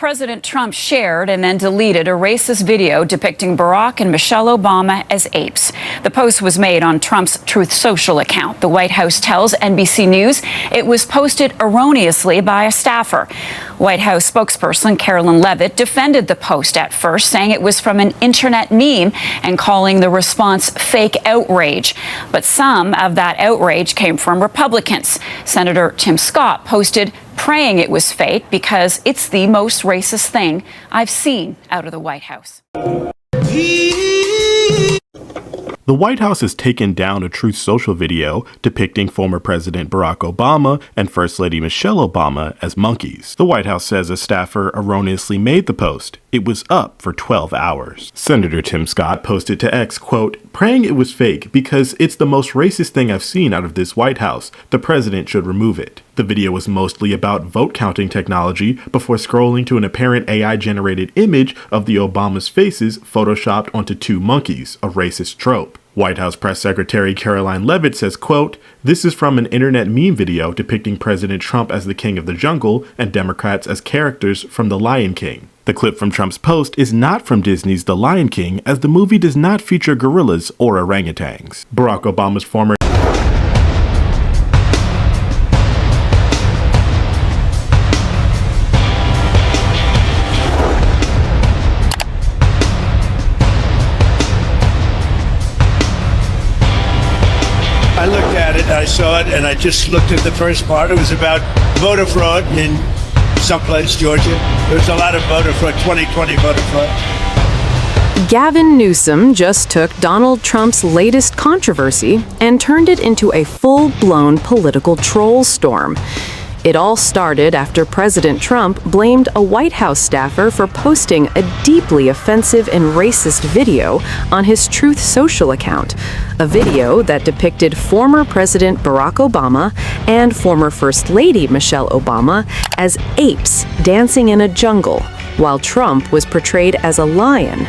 President Trump shared and then deleted a racist video depicting Barack and Michelle Obama as apes. The post was made on Trump's Truth Social account. The White House tells NBC News it was posted erroneously by a staffer. White House spokesperson Carolyn Levitt defended the post at first, saying it was from an internet meme and calling the response fake outrage. But some of that outrage came from Republicans. Senator Tim Scott posted praying it was fake because it's the most racist thing I've seen out of the White House. The White House has taken down a Truth Social video depicting former President Barack Obama and First Lady Michelle Obama as monkeys. The White House says a staffer erroneously made the post. It was up for 12 hours. Senator Tim Scott posted to X, quote, "Praying it was fake because it's the most racist thing I've seen out of this White House. The president should remove it." The video was mostly about vote counting technology before scrolling to an apparent AI-generated image of the Obama's faces photoshopped onto two monkeys, a racist trope. White House Press Secretary Caroline Levitt says, quote, "This is from an internet meme video depicting President Trump as the king of the jungle and Democrats as characters from The Lion King." The clip from Trump's post is not from Disney's The Lion King, as the movie does not feature gorillas or orangutans. Barack Obama's former I looked at it, I saw it, and I just looked at the first part. It was about voter fraud in someplace, Georgia. There's a lot of voter fraud, 2020 voter fraud. Gavin Newsom just took Donald Trump's latest controversy and turned it into a full-blown political troll storm. It all started after President Trump blamed a White House staffer for posting a deeply offensive and racist video on his Truth Social account, a video that depicted former President Barack Obama and former First Lady Michelle Obama as apes dancing in a jungle, while Trump was portrayed as a lion.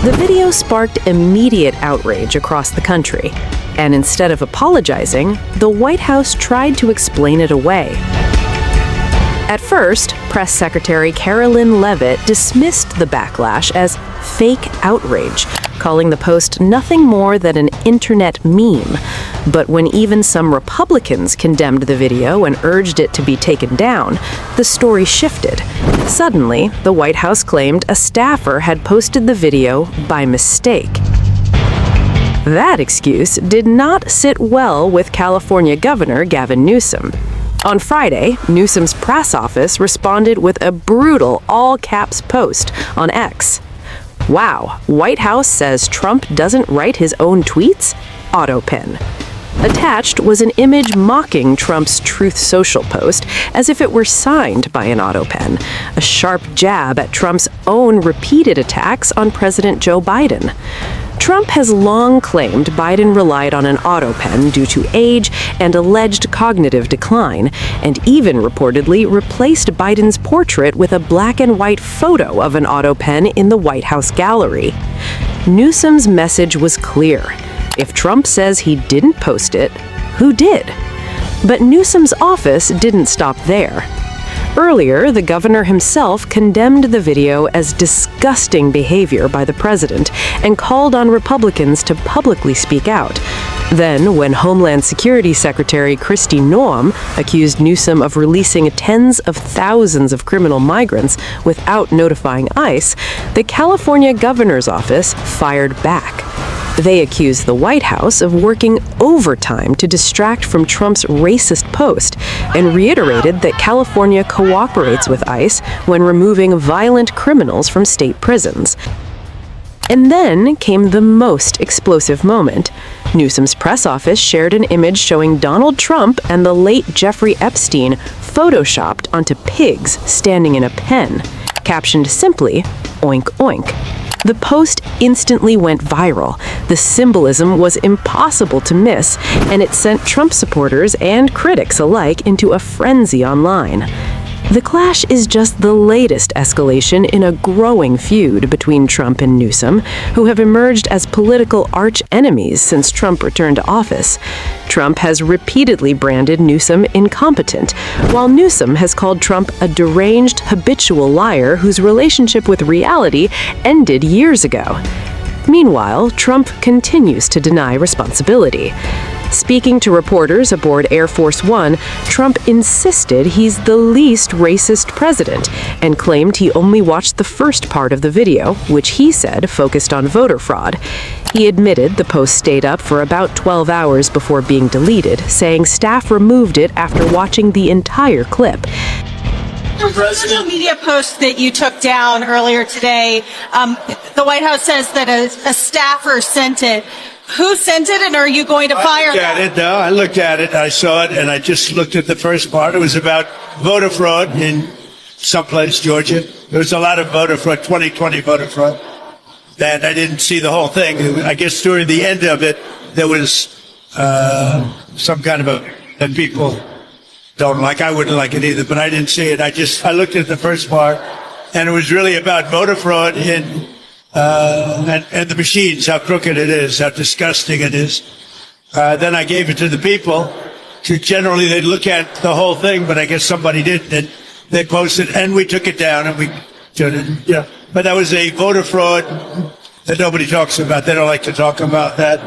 The video sparked immediate outrage across the country, and instead of apologizing, the White House tried to explain it away. At first, Press Secretary Carolyn Levitt dismissed the backlash as fake outrage, calling the post nothing more than an internet meme. But when even some Republicans condemned the video and urged it to be taken down, the story shifted. Suddenly, the White House claimed a staffer had posted the video by mistake. That excuse did not sit well with California Governor Gavin Newsom. On Friday, Newsom's press office responded with a brutal all-caps post on X. "Wow, White House says Trump doesn't write his own tweets? Autopen." Attached was an image mocking Trump's Truth Social post as if it were signed by an autopen, a sharp jab at Trump's own repeated attacks on President Joe Biden. Trump has long claimed Biden relied on an autopen due to age and alleged cognitive decline, and even reportedly replaced Biden's portrait with a black and white photo of an autopen in the White House gallery. Newsom's message was clear. If Trump says he didn't post it, who did? But Newsom's office didn't stop there. Earlier, the governor himself condemned the video as disgusting behavior by the president and called on Republicans to publicly speak out. Then, when Homeland Security Secretary Kristi Noem accused Newsom of releasing tens of thousands of criminal migrants without notifying ICE, the California governor's office fired back. They accused the White House of working overtime to distract from Trump's racist post and reiterated that California cooperates with ICE when removing violent criminals from state prisons. And then came the most explosive moment. Newsom's press office shared an image showing Donald Trump and the late Jeffrey Epstein photoshopped onto pigs standing in a pen, captioned simply, "Oink oink." The post instantly went viral. The symbolism was impossible to miss, and it sent Trump supporters and critics alike into a frenzy online. The clash is just the latest escalation in a growing feud between Trump and Newsom, who have emerged as political arch-enemies since Trump returned to office. Trump has repeatedly branded Newsom incompetent, while Newsom has called Trump a deranged, habitual liar whose relationship with reality ended years ago. Meanwhile, Trump continues to deny responsibility. Speaking to reporters aboard Air Force One, Trump insisted he's the least racist president and claimed he only watched the first part of the video, which he said focused on voter fraud. He admitted the post stayed up for about 12 hours before being deleted, saying staff removed it after watching the entire clip. The social media post that you took down earlier today, the White House says that a staffer sent it. Who sent it, and are you going to fire them? I looked at it, I saw it, and I just looked at the first part. It was about voter fraud in someplace, Georgia. There was a lot of voter fraud, 2020 voter fraud. And I didn't see the whole thing. I guess during the end of it, there was some kind of that people don't like. I wouldn't like it either, but I didn't see it. I looked at the first part, and it was really about voter fraud in and the machines, how crooked it is, how disgusting it is. Then I gave it to the people. Generally, they'd look at the whole thing, but I guess somebody didn't. And they posted, and we took it down, and we did it. Yeah. But that was a voter fraud that nobody talks about. They don't like to talk about that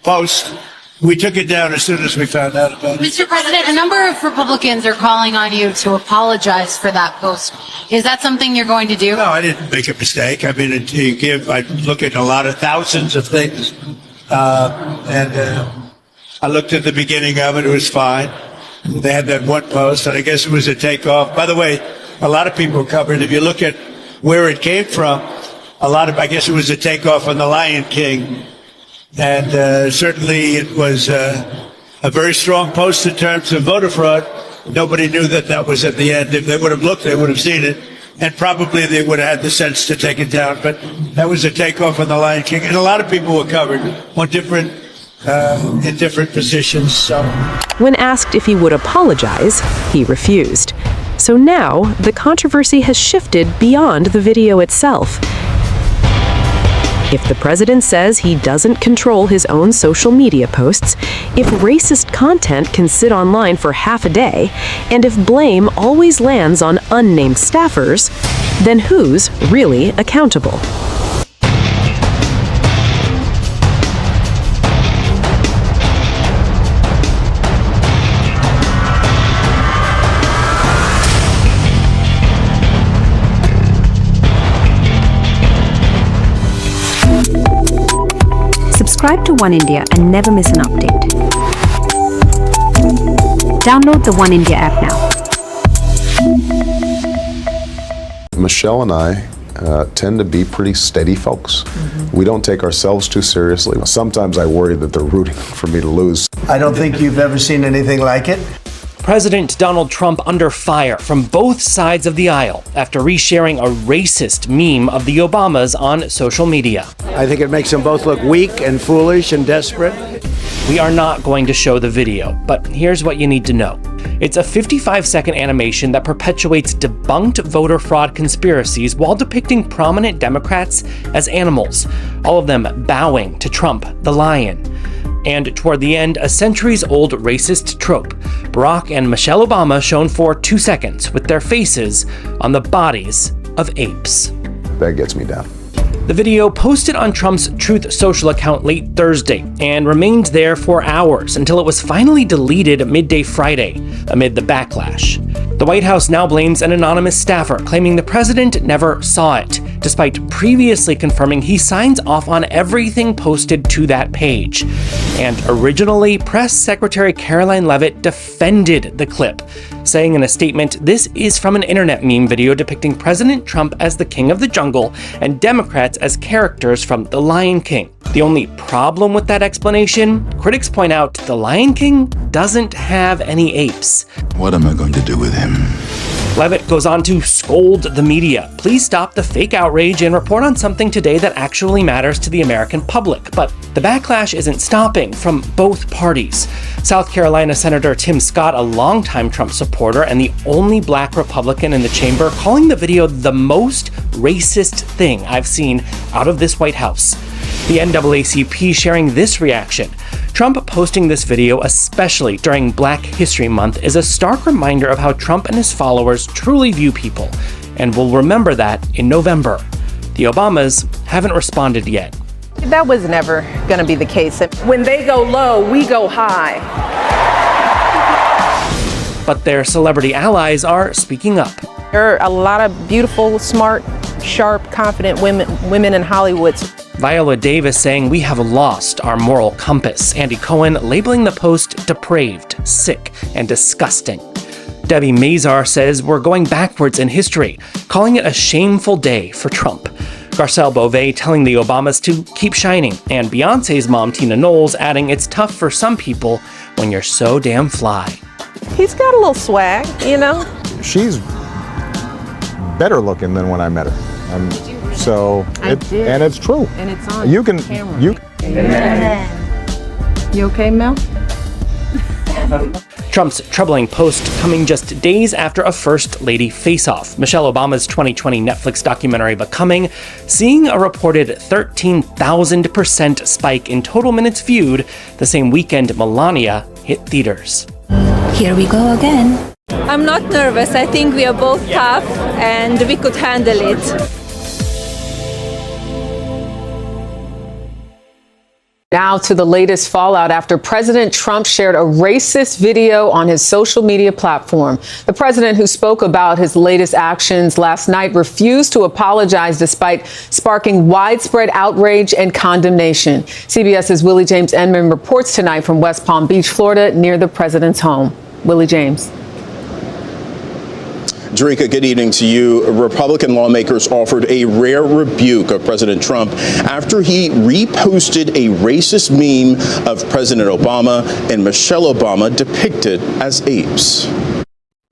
post. We took it down as soon as we found out about it. Mr. President, a number of Republicans are calling on you to apologize for that post. Is that something you're going to do? No, I didn't make a mistake. I mean, I look at a lot of thousands of things. I looked at the beginning of it. It was fine. They had that one post, and I guess it was a takeoff. By the way, a lot of people covered. If you look at where it came from, I guess it was a takeoff on The Lion King. And certainly it was a very strong post in terms of voter fraud. Nobody knew that was at the end. If they would have looked, they would have seen it. And probably they would have had the sense to take it down. But that was a takeoff on The Lion King. And a lot of people were covered on in different positions. So. When asked if he would apologize, he refused. So now, the controversy has shifted beyond the video itself. If the president says he doesn't control his own social media posts, if racist content can sit online for half a day, and if blame always lands on unnamed staffers, then who's really accountable? Subscribe to One India and never miss an update. Download the One India app now. Michelle and I tend to be pretty steady folks. We don't take ourselves too seriously. Sometimes I worry that they're rooting for me to lose. I don't think you've ever seen anything like it. President Donald Trump under fire from both sides of the aisle after resharing a racist meme of the Obamas on social media. I think it makes them both look weak and foolish and desperate. We are not going to show the video, but here's what you need to know. It's a 55-second animation that perpetuates debunked voter fraud conspiracies while depicting prominent Democrats as animals, all of them bowing to Trump, the lion. And toward the end, a centuries-old racist trope, Barack and Michelle Obama shown for 2 seconds with their faces on the bodies of apes. That gets me down. The video posted on Trump's Truth Social account late Thursday and remained there for hours until it was finally deleted midday Friday amid the backlash. The White House now blames an anonymous staffer, claiming the president never saw it, despite previously confirming he signs off on everything posted to that page. And originally, Press Secretary Caroline Leavitt defended the clip, saying in a statement, "This is from an internet meme video depicting President Trump as the king of the jungle and Democrats as characters from The Lion King." The only problem with that explanation, critics point out The Lion King doesn't have any apes. What am I going to do with him? Levitt goes on to scold the media. Please stop the fake outrage and report on something today that actually matters to the American public. But the backlash isn't stopping from both parties. South Carolina Senator Tim Scott, a longtime Trump supporter and the only black Republican in the chamber, calling the video the most racist thing I've seen out of this White House. The NAACP sharing this reaction. Trump posting this video, especially during Black History Month, is a stark reminder of how Trump and his followers truly view people, and we'll remember that in November. The Obamas haven't responded yet. That was never going to be the case. When they go low, we go high. But their celebrity allies are speaking up. There are a lot of beautiful, smart, sharp, confident women in Hollywood. Viola Davis saying we have lost our moral compass. Andy Cohen labeling the post depraved, sick, and disgusting. Debbie Mazar says we're going backwards in history, calling it a shameful day for Trump. Garcelle Beauvais telling the Obamas to keep shining, and Beyonce's mom Tina Knowles adding it's tough for some people when you're so damn fly. He's got a little swag, you know? She's better looking than when I met her. And it's true. And it's on camera. You okay, Mel? Trump's troubling post coming just days after a First Lady face-off. Michelle Obama's 2020 Netflix documentary Becoming, seeing a reported 13,000% spike in total minutes viewed the same weekend Melania hit theaters. Here we go again. I'm not nervous. I think we are both tough and we could handle it. Now to the latest fallout after President Trump shared a racist video on his social media platform. The president, who spoke about his latest actions last night, refused to apologize despite sparking widespread outrage and condemnation. CBS's Willie James Enman reports tonight from West Palm Beach, Florida, near the president's home. Willie James. Jerika, good evening to you. Republican lawmakers offered a rare rebuke of President Trump after he reposted a racist meme of President Obama and Michelle Obama depicted as apes.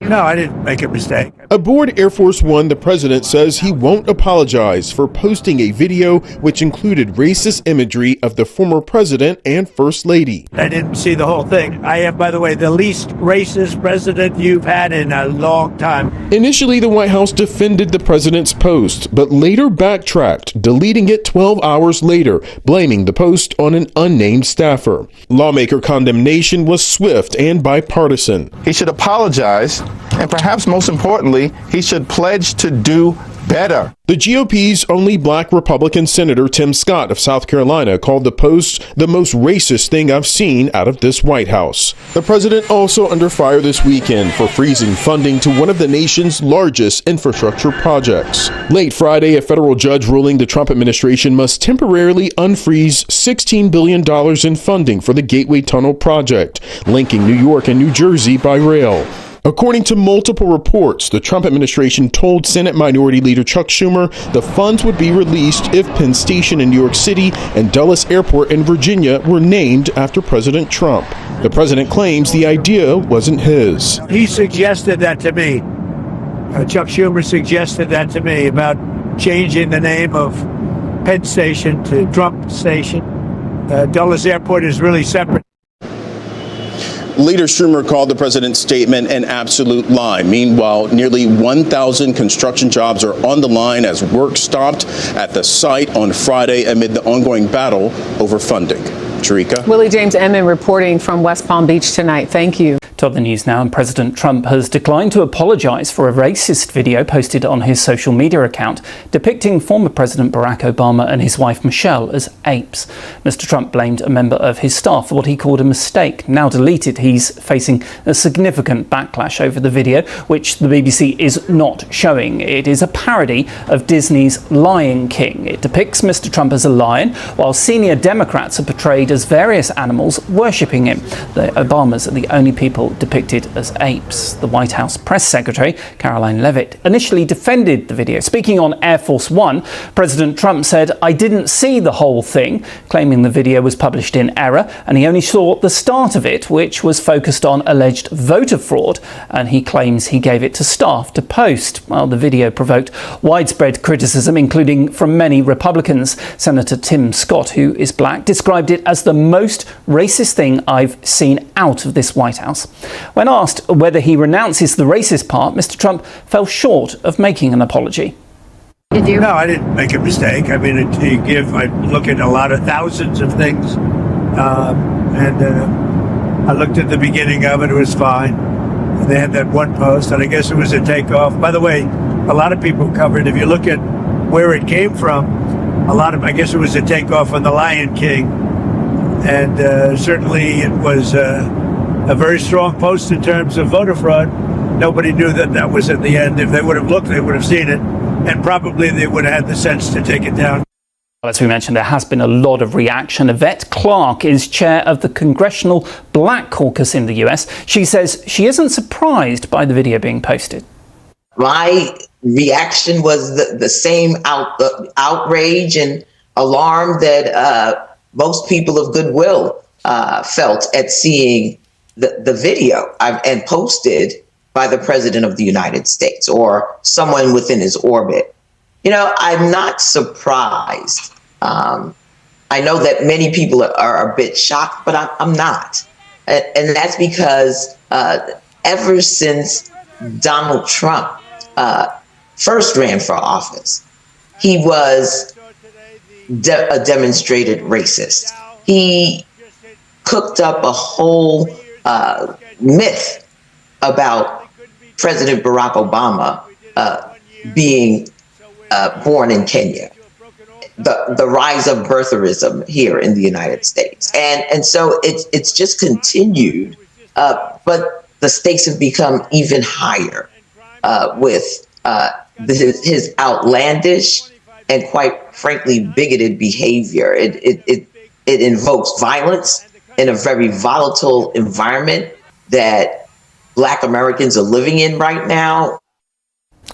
No, I didn't make a mistake. Aboard Air Force One, the president says he won't apologize for posting a video which included racist imagery of the former president and first lady. I didn't see the whole thing. I am, by the way, the least racist president you've had in a long time. Initially, the White House defended the president's post, but later backtracked, deleting it 12 hours later, blaming the post on an unnamed staffer. Lawmaker condemnation was swift and bipartisan. He should apologize, and perhaps most importantly, he should pledge to do better. The GOP's only black Republican Senator Tim Scott of South Carolina called the post the most racist thing I've seen out of this White House. The president also under fire this weekend for freezing funding to one of the nation's largest infrastructure projects. Late Friday, a federal judge ruling the Trump administration must temporarily unfreeze $16 billion in funding for the Gateway Tunnel project, linking New York and New Jersey by rail. According to multiple reports, the Trump administration told Senate Minority Leader Chuck Schumer the funds would be released if Penn Station in New York City and Dulles Airport in Virginia were named after President Trump. The president claims the idea wasn't his. He suggested that to me. Chuck Schumer suggested that to me about changing the name of Penn Station to Trump Station. Dulles Airport is really separate. Leader Schumer called the president's statement an absolute lie. Meanwhile, nearly 1,000 construction jobs are on the line as work stopped at the site on Friday amid the ongoing battle over funding. Jerika. Willie James Enman reporting from West Palm Beach tonight. Thank you. To the news now, and President Trump has declined to apologize for a racist video posted on his social media account depicting former President Barack Obama and his wife Michelle as apes. Mr. Trump blamed a member of his staff for what he called a mistake. Now deleted, he's facing a significant backlash over the video, which the BBC is not showing. It is a parody of Disney's Lion King. It depicts Mr. Trump as a lion, while senior Democrats are portrayed as various animals worshipping him. The Obamas are the only people people depicted as apes. The White House press secretary, Caroline Leavitt, initially defended the video. Speaking on Air Force One, President Trump said, "I didn't see the whole thing," claiming the video was published in error, and he only saw the start of it, which was focused on alleged voter fraud, and he claims he gave it to staff to post. Well, the video provoked widespread criticism, including from many Republicans. Senator Tim Scott, who is black, described it as the most racist thing I've seen out of this White House. When asked whether he renounces the racist part, Mr. Trump fell short of making an apology. Did you? No, I didn't make a mistake. I mean, I look at a lot of thousands of things, and I looked at the beginning of it. It was fine. And they had that one post, and I guess it was a takeoff. By the way, a lot of people covered. If you look at where it came from, I guess it was a takeoff on The Lion King, and certainly it was a very strong post in terms of voter fraud. Nobody knew that was at the end. If they would have looked, they would have seen it, and probably they would have had the sense to take it down. As we mentioned, there has been a lot of reaction. Yvette Clarke is chair of the Congressional Black Caucus in the US. She says she isn't surprised by the video being posted. My reaction was the same outrage and alarm that most people of goodwill felt at seeing the video and posted by the President of the United States or someone within his orbit. You know, I'm not surprised. I know that many people are a bit shocked, but I'm not. And that's because ever since Donald Trump first ran for office, he was a demonstrated racist. He cooked up a whole myth about President Barack Obama being born in Kenya, the rise of birtherism here in the United States. And so it's just continued, but the stakes have become even higher with his outlandish and quite frankly bigoted behavior. It invokes violence in a very volatile environment that Black Americans are living in right now.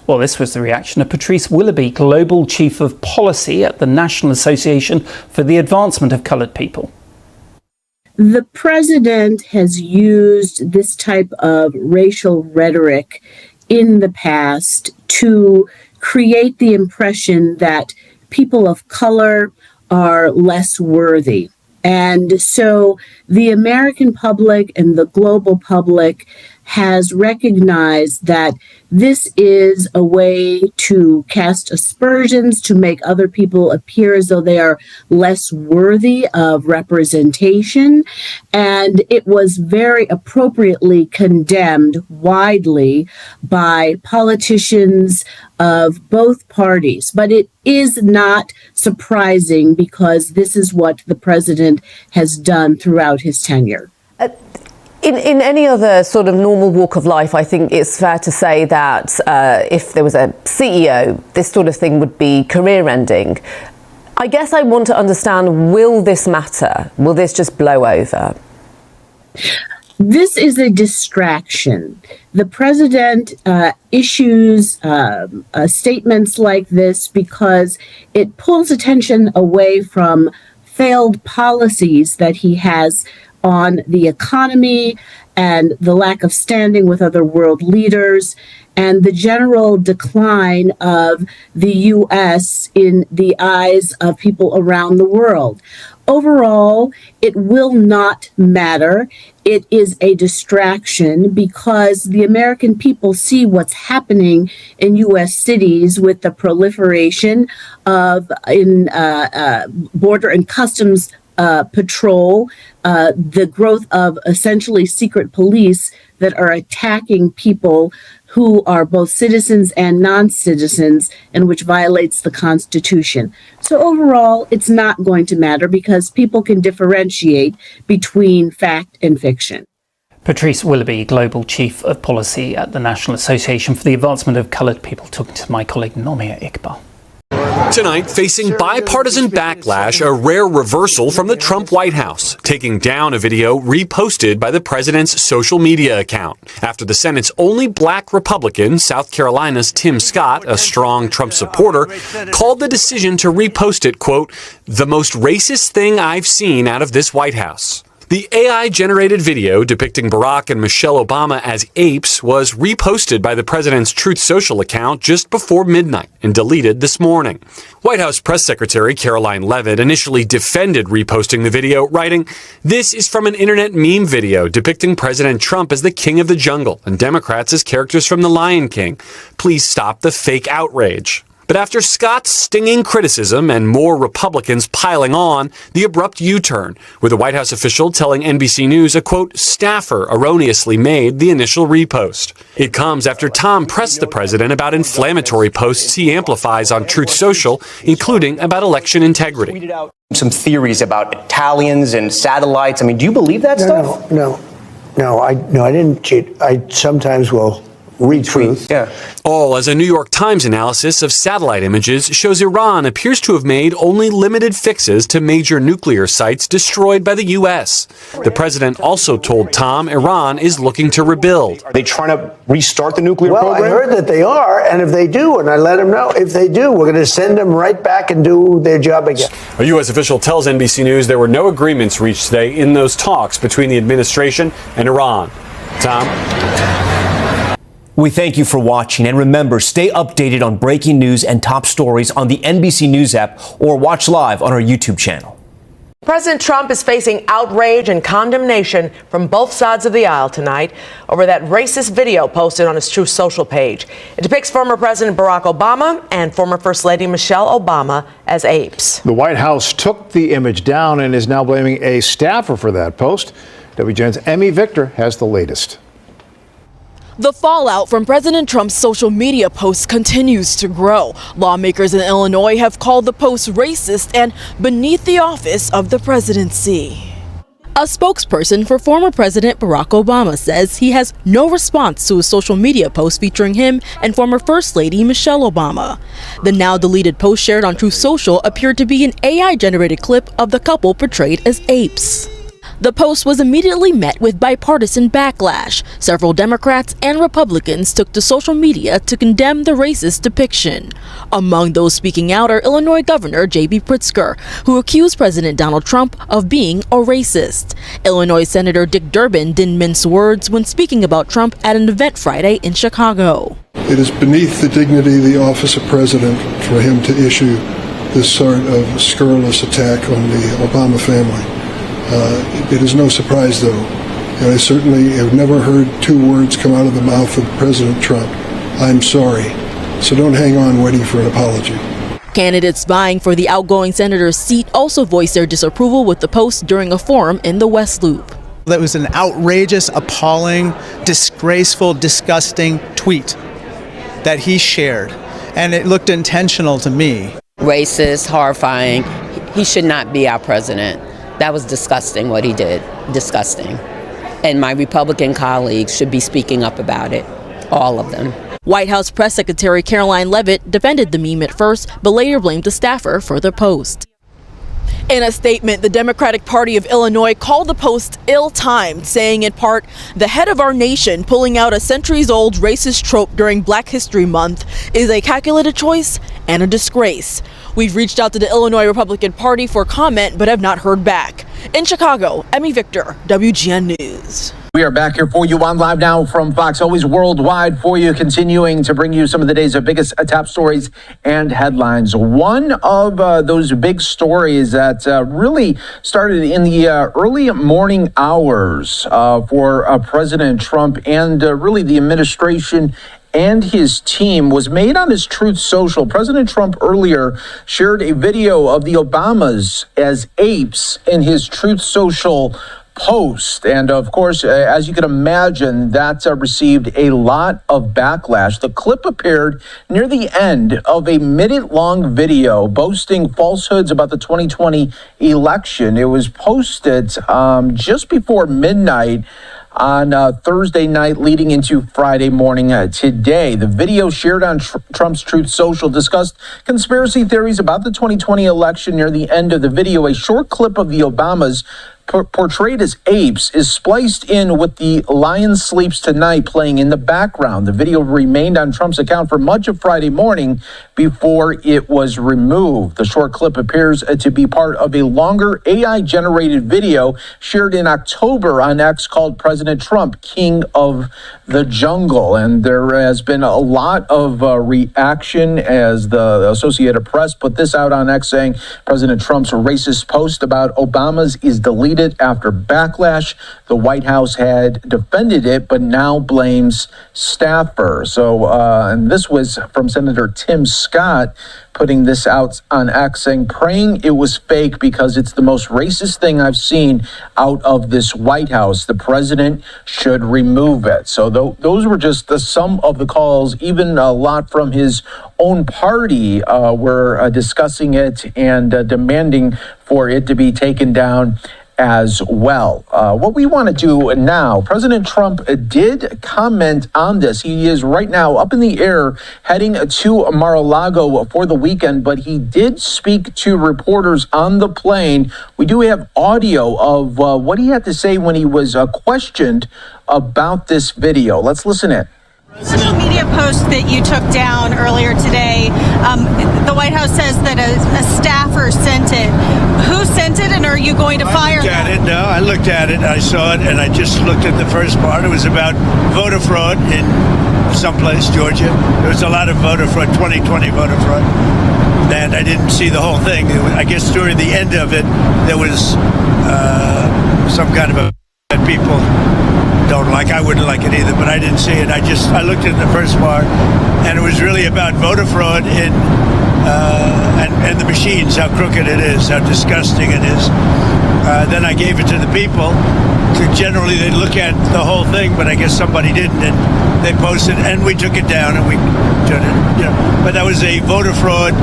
Well, this was the reaction of Patrice Willoughby, Global Chief of Policy at the National Association for the Advancement of Coloured People. The president has used this type of racial rhetoric in the past to create the impression that people of color are less worthy. And so the American public and the global public has recognized that this is a way to cast aspersions, to make other people appear as though they are less worthy of representation. And it was very appropriately condemned widely by politicians of both parties. But it is not surprising because this is what the president has done throughout his tenure. In any other sort of normal walk of life, I think it's fair to say that if there was a CEO, this sort of thing would be career-ending. I guess I want to understand, will this matter? Will this just blow over? This is a distraction. The president issues statements like this because it pulls attention away from failed policies that he has on the economy and the lack of standing with other world leaders and the general decline of the U.S. in the eyes of people around the world. Overall, it will not matter. It is a distraction because the American people see what's happening in U.S. cities with the proliferation of border and customs patrol, the growth of essentially secret police that are attacking people who are both citizens and non-citizens, and which violates the Constitution. So overall, it's not going to matter because people can differentiate between fact and fiction. Patrice Willoughby, Global Chief of Policy at the National Association for the Advancement of Coloured People, talking to my colleague Nomia Iqbal. Tonight, facing bipartisan backlash, a rare reversal from the Trump White House, taking down a video reposted by the president's social media account. After the Senate's only black Republican, South Carolina's Tim Scott, a strong Trump supporter, called the decision to repost it, quote, the most racist thing I've seen out of this White House. The AI-generated video depicting Barack and Michelle Obama as apes was reposted by the president's Truth Social account just before midnight and deleted this morning. White House Press Secretary Caroline Leavitt initially defended reposting the video, writing, "This is from an internet meme video depicting President Trump as the king of the jungle and Democrats as characters from The Lion King. Please stop the fake outrage." But after Scott's stinging criticism and more Republicans piling on, the abrupt U-turn, with a White House official telling NBC News a, quote, staffer erroneously made the initial repost. It comes after Tom pressed the president about inflammatory posts he amplifies on Truth Social, including about election integrity. Some theories about Italians and satellites. I mean, do you believe that stuff? No, I didn't cheat. I sometimes will retweet. Yeah. All as a New York Times analysis of satellite images shows Iran appears to have made only limited fixes to major nuclear sites destroyed by the U.S. The president also told Tom Iran is looking to rebuild. Are they trying to restart the nuclear program? Well, I heard that they are, and if they do, and I let them know, if they do, we're going to send them right back and do their job again. A U.S. official tells NBC News there were no agreements reached today in those talks between the administration and Iran. Tom? We thank you for watching, and remember, stay updated on breaking news and top stories on the NBC News app or watch live on our YouTube channel. President Trump is facing outrage and condemnation from both sides of the aisle tonight over that racist video posted on his Truth Social page. It depicts former President Barack Obama and former First Lady Michelle Obama as apes. The White House took the image down and is now blaming a staffer for that post. WGN's Emmy Victor has the latest. The fallout from President Trump's social media posts continues to grow. Lawmakers in Illinois have called the post racist and beneath the office of the presidency. A spokesperson for former President Barack Obama says he has no response to a social media post featuring him and former First Lady Michelle Obama. The now deleted post shared on Truth Social appeared to be an AI-generated clip of the couple portrayed as apes. The post was immediately met with bipartisan backlash. Several Democrats and Republicans took to social media to condemn the racist depiction. Among those speaking out are Illinois Governor J.B. Pritzker, who accused President Donald Trump of being a racist. Illinois Senator Dick Durbin didn't mince words when speaking about Trump at an event Friday in Chicago. It is beneath the dignity of the office of president for him to issue this sort of scurrilous attack on the Obama family. It is no surprise, though, and I certainly have never heard two words come out of the mouth of President Trump. I'm sorry. So don't hang on waiting for an apology. Candidates vying for the outgoing senator's seat also voiced their disapproval with the post during a forum in the West Loop. That was an outrageous, appalling, disgraceful, disgusting tweet that he shared, and it looked intentional to me. Racist, horrifying. He should not be our president. That was disgusting what he did, disgusting. And my Republican colleagues should be speaking up about it, all of them. White House Press Secretary Caroline Leavitt defended the meme at first, but later blamed the staffer for the post. In a statement, the Democratic Party of Illinois called the post ill-timed, saying in part, "The head of our nation pulling out a centuries-old racist trope during Black History Month is a calculated choice and a disgrace." We've reached out to the Illinois Republican Party for comment, but have not heard back. In Chicago, Emmy Victor, WGN News. We are back here for you on Live Now from Fox, always worldwide for you, continuing to bring you some of the day's biggest top stories and headlines. One of those big stories that really started in the early morning hours for President Trump and really the administration and his team was made on his Truth Social. President Trump earlier shared a video of the Obamas as apes in his Truth Social post. And of course, as you can imagine, that received a lot of backlash. The clip appeared near the end of a minute-long video boasting falsehoods about the 2020 election. It was posted just before midnight. on Thursday night leading into Friday morning today. The video shared on Trump's Truth Social discussed conspiracy theories about the 2020 election. Near the end of the video, a short clip of the Obamas portrayed as apes is spliced in with the Lion Sleeps Tonight playing in the background. The video remained on Trump's account for much of Friday morning before it was removed. The short clip appears to be part of a longer AI-generated video shared in October on X called President Trump, King of the Jungle. And there has been a lot of reaction as the Associated Press put this out on X saying President Trump's racist post about Obama's is deleted after backlash. The White House had defended it, but now blames staffer. So, and this was from Senator Tim Scott putting this out on X saying, praying it was fake because it's the most racist thing I've seen out of this White House. The president should remove it. So those were just some of the calls. Even a lot from his own party were discussing it and demanding for it to be taken down as well. What we want to do now, President Trump did comment on this. He is right now up in the air heading to Mar-a-Lago for the weekend, but he did speak to reporters on the plane. We do have audio of what he had to say when he was questioned about this video. Let's listen in. Social media post that you took down earlier today, the White House says that a staffer sent it. Who sent it, and are you going to fire them? I looked at it. I saw it, and I just looked at the first part. It was about voter fraud in someplace, Georgia. There was a lot of voter fraud, 2020 voter fraud, and I didn't see the whole thing. I guess during the end of it, there was some kind of a that people don't like. I wouldn't like it either, but I didn't see it. I looked at the first part, and it was really about voter fraud in and the machines, how crooked it is, how disgusting it is. Then I gave it to the people. Generally, they look at the whole thing, but I guess somebody didn't, and they posted, and we took it down, and we turned it. But that was a voter fraud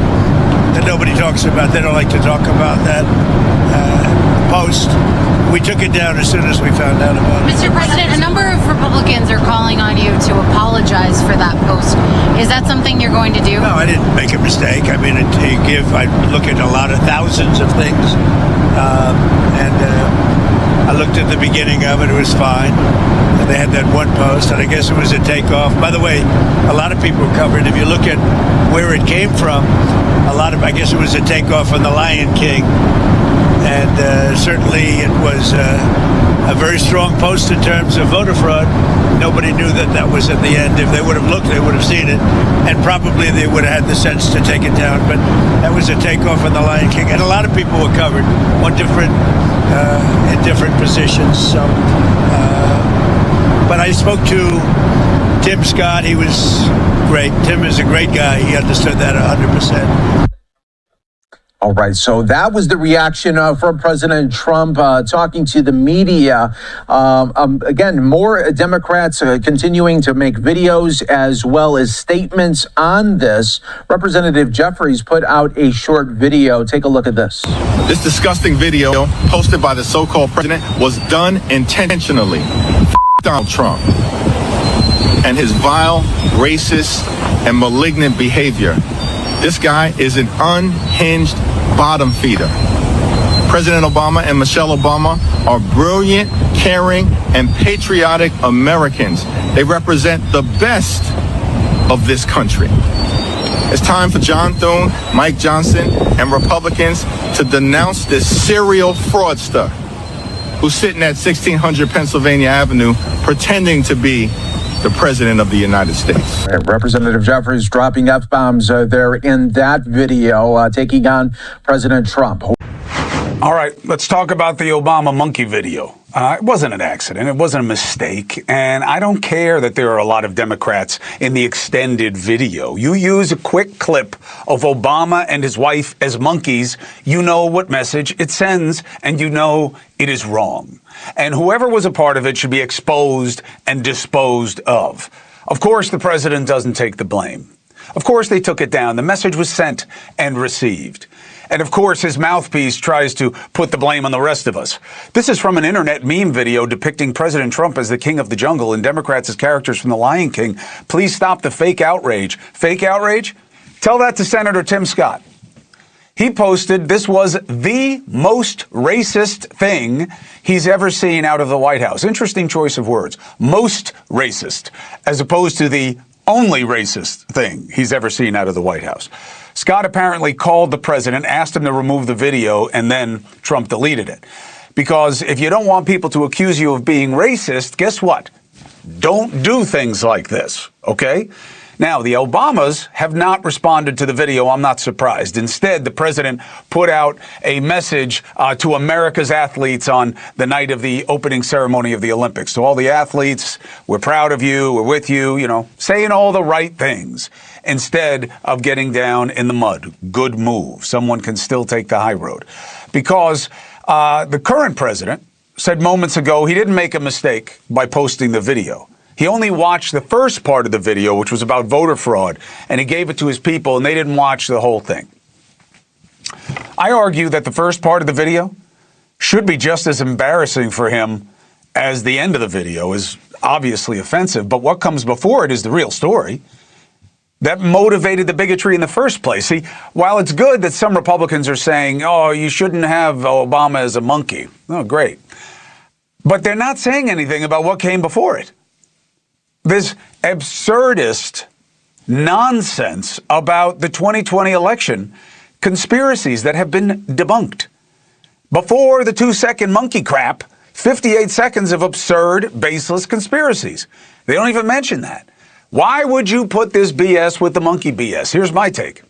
that nobody talks about. They don't like to talk about that post. We took it down as soon as we found out about it. Mr. President, a number of Republicans are calling on you to apologize for that post. Is that something you're going to do? No, I didn't make a mistake. I mean, I look at a lot of thousands of things, and I looked at the beginning of it. It was fine. And they had that one post, and I guess it was a takeoff. By the way, a lot of people covered. If you look at where it came from, I guess it was a takeoff on The Lion King. And certainly it was a very strong post in terms of voter fraud. Nobody knew that was at the end. If they would have looked, they would have seen it. And probably they would have had the sense to take it down. But that was a takeoff on The Lion King. And a lot of people were covered on in different positions. So, but I spoke to Tim Scott. He was great. Tim is a great guy. He understood that 100%. All right, so that was the reaction from President Trump talking to the media. Again, more Democrats continuing to make videos as well as statements on this. Representative Jeffries put out a short video. Take a look at this. This disgusting video posted by the so-called president was done intentionally. Donald Trump and his vile, racist, and malignant behavior. This guy is an unhinged bottom feeder. President Obama and Michelle Obama are brilliant, caring, and patriotic Americans. They represent the best of this country. It's time for John Thune, Mike Johnson, and Republicans to denounce this serial fraudster who's sitting at 1600 Pennsylvania Avenue pretending to be the President of the United States. Representative Jeffries dropping F-bombs there in that video, taking on President Trump. All right, let's talk about the Obama monkey video. It wasn't an accident. It wasn't a mistake. And I don't care that there are a lot of Democrats in the extended video. You use a quick clip of Obama and his wife as monkeys, you know what message it sends, and you know it is wrong. And whoever was a part of it should be exposed and disposed of. Of course, the president doesn't take the blame. Of course, they took it down. The message was sent and received. And of course, his mouthpiece tries to put the blame on the rest of us. This is from an internet meme video depicting President Trump as the king of the jungle and Democrats as characters from The Lion King. Please stop the fake outrage. Fake outrage? Tell that to Senator Tim Scott. He posted this was the most racist thing he's ever seen out of the White House. Interesting choice of words. Most racist, as opposed to the only racist thing he's ever seen out of the White House. Scott apparently called the president, asked him to remove the video, and then Trump deleted it. Because if you don't want people to accuse you of being racist, guess what? Don't do things like this, okay? Now, the Obamas have not responded to the video. I'm not surprised. Instead, the president put out a message to America's athletes on the night of the opening ceremony of the Olympics. To all the athletes, we're proud of you, we're with you, you know, saying all the right things instead of getting down in the mud. Good move. Someone can still take the high road. Because the current president said moments ago he didn't make a mistake by posting the video. He only watched the first part of the video, which was about voter fraud, and he gave it to his people, and they didn't watch the whole thing. I argue that the first part of the video should be just as embarrassing for him as the end of the video is obviously offensive, but what comes before it is the real story that motivated the bigotry in the first place. See, while it's good that some Republicans are saying, oh, you shouldn't have Obama as a monkey. Oh, great. But they're not saying anything about what came before it. This absurdist nonsense about the 2020 election, conspiracies that have been debunked. Before the 2-second monkey crap, 58 seconds of absurd, baseless conspiracies. They don't even mention that. Why would you put this BS with the monkey BS? Here's my take.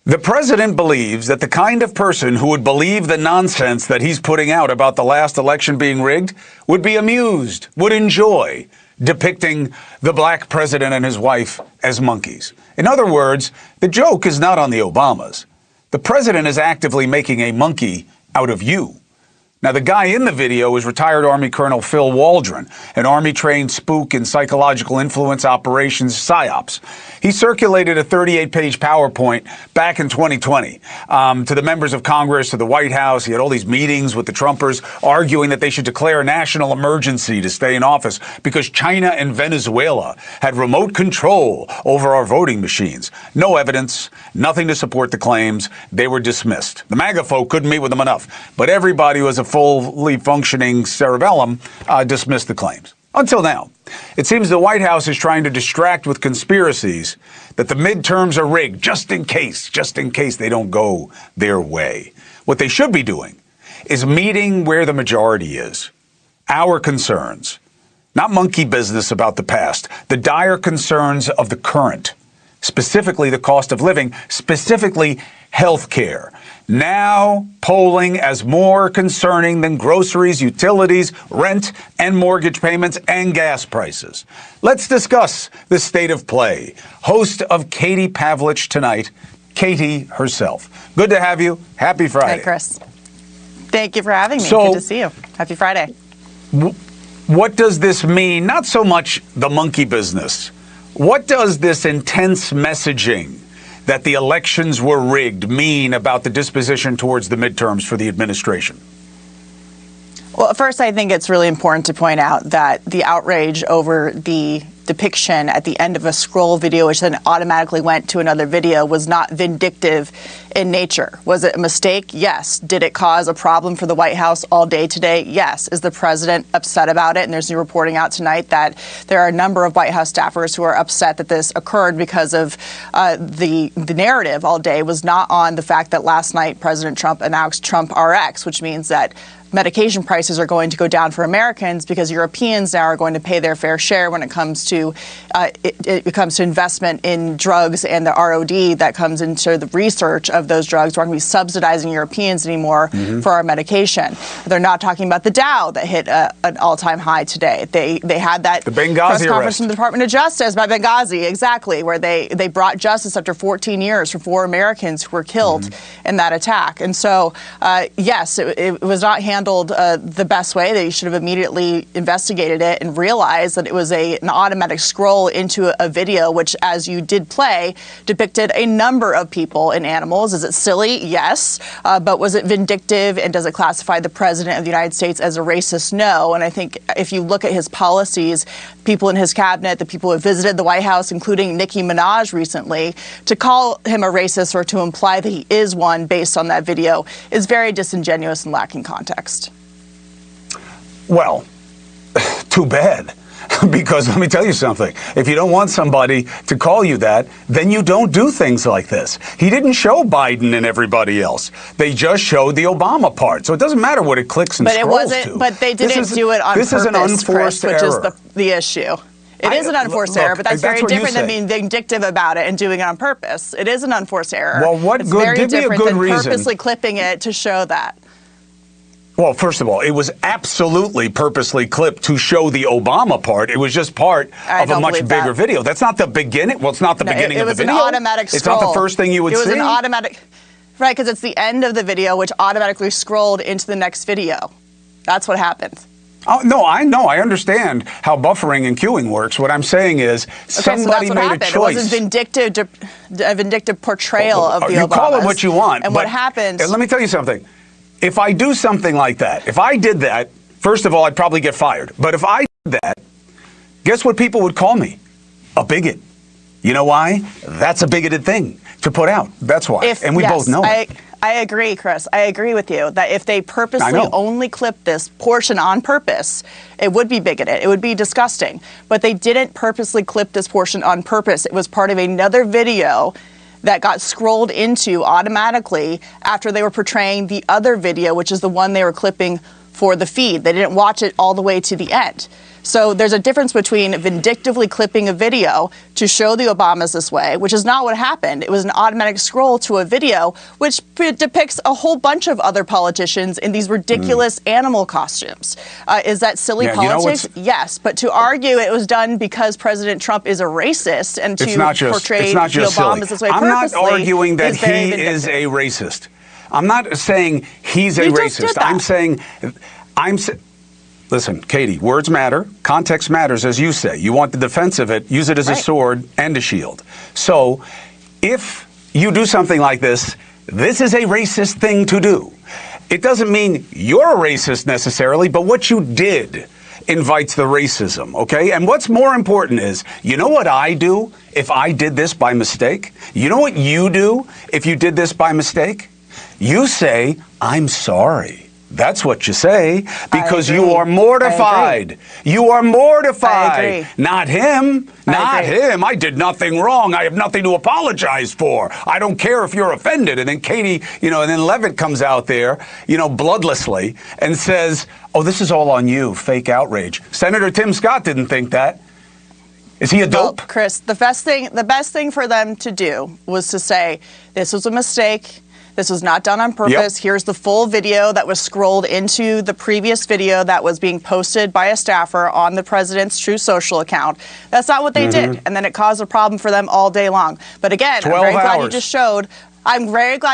The president believes that the kind of person who would believe the nonsense that he's putting out about the last election being rigged would be amused, would enjoy depicting the black president and his wife as monkeys. In other words, the joke is not on the Obamas. The president is actively making a monkey out of you. Now, the guy in the video is retired Army Colonel Phil Waldron, an Army-trained spook in psychological influence operations, PSYOPs. He circulated a 38-page PowerPoint back in 2020 to the members of Congress, to the White House. He had all these meetings with the Trumpers arguing that they should declare a national emergency to stay in office because China and Venezuela had remote control over our voting machines. No evidence, nothing to support the claims. They were dismissed. The MAGA folk couldn't meet with them enough, but everybody was a fully functioning cerebellum dismissed the claims. Until now. It seems the White House is trying to distract with conspiracies that the midterms are rigged just in case they don't go their way. What they should be doing is meeting where the majority is. Our concerns, not monkey business about the past, the dire concerns of the current, specifically the cost of living, specifically health care. Now polling as more concerning than groceries, utilities, rent, and mortgage payments and gas prices. Let's discuss the state of play. Host of Katie Pavlich tonight, Katie herself. Good to have you. Happy Friday. Hey, Chris. Thank you for having me. So, good to see you. Happy Friday. What does this mean? Not so much the monkey business. What does this intense messaging that the elections were rigged mean about the disposition towards the midterms for the administration? Well, first, I think it's really important to point out that the outrage over the depiction at the end of a scroll video, which then automatically went to another video, was not vindictive in nature. Was it a mistake? Yes. Did it cause a problem for the White House all day today? Yes. Is the president upset about it? And there's new reporting out tonight that there are a number of White House staffers who are upset that this occurred because of the narrative all day was not on the fact that last night President Trump announced Trump RX, which means that medication prices are going to go down for Americans because Europeans now are going to pay their fair share when it comes to investment in drugs and the ROD that comes into the research of those drugs. We're not going to be subsidizing Europeans anymore for our medication. They're not talking about the Dow that hit an all-time high today. They had that press conference from the Department of Justice about Benghazi, exactly, where they brought justice after 14 years for 4 Americans who were killed in that attack. And so, yes, it was not handled handled the best way. They should have immediately investigated it and realized that it was an automatic scroll into a video, which, as you did play, depicted a number of people and animals. Is it silly? Yes. But was it vindictive, and does it classify the president of the United States as a racist? No. And I think if you look at his policies, people in his cabinet, the people who have visited the White House, including Nicki Minaj recently, to call him a racist or to imply that he is one based on that video is very disingenuous and lacking context. Well, too bad. Because let me tell you something. If you don't want somebody to call you that, then you don't do things like this. He didn't show Biden and everybody else. They just showed the Obama part. So it doesn't matter what it clicks and scrolls to. But they didn't do it on purpose, is an unforced Chris, which error. is the issue. It is an unforced error, but that's very different than being vindictive about it and doing it on purpose. It is an unforced error. Well, it's very give me a different good than reason. purposely clipping it to show that. Well, first of all, it was absolutely purposely clipped to show the Obama part. It was just part of a much bigger video. That's not the beginning. Well, it's not the beginning of the video. It was an automatic scroll. It's not the first thing you would see. It was an automatic, right, because it's the end of the video, which automatically scrolled into the next video. That's what happened. Oh, no, I know. I understand how buffering and queuing works. What I'm saying is somebody made a choice. It wasn't a vindictive portrayal of the Obamas. You call it what you want. And what happened? Let me tell you something. If I do something like that, if I did that, first of all, I'd probably get fired. But if I did that, guess what people would call me? A bigot. You know why? That's a bigoted thing to put out. That's why. And we both know it. I agree, Chris. I agree with you that if they purposely only clipped this portion on purpose, it would be bigoted. It would be disgusting. But they didn't purposely clip this portion on purpose. It was part of another video that got scrolled into automatically after they were portraying the other video, which is the one they were clipping for the feed. They didn't watch it all the way to the end. So there's a difference between vindictively clipping a video to show the Obamas this way, which is not what happened. It was an automatic scroll to a video which depicts a whole bunch of other politicians in these ridiculous animal costumes. Is that silly politics? Yes, but to argue it was done because President Trump is a racist and to portray the Obamas this way I'm purposely not arguing that he vindictive. is a racist. I'm not saying he's a racist. I'm saying listen, Katie, words matter. Context matters, as you say. You want the defense of it, use it as a sword and a shield. So if you do something like this, this is a racist thing to do. It doesn't mean you're a racist necessarily, but what you did invites the racism, okay? And what's more important is, you know what I do if I did this by mistake? You know what you do if you did this by mistake? You say, I'm sorry. That's what you say, because you are mortified. You are mortified. Not him. Not him. I did nothing wrong. I have nothing to apologize for. I don't care if you're offended. And then Katie, and then Levitt comes out there, bloodlessly and says, oh, this is all on you, fake outrage. Senator Tim Scott didn't think that. Is he a dope? Well, Chris, the best thing for them to do was to say, this was a mistake. This was not done on purpose. Here's the full video that was scrolled into the previous video that was being posted by a staffer on the president's True Social account. That's not what they did. And then it caused a problem for them all day long. But again, I'm very glad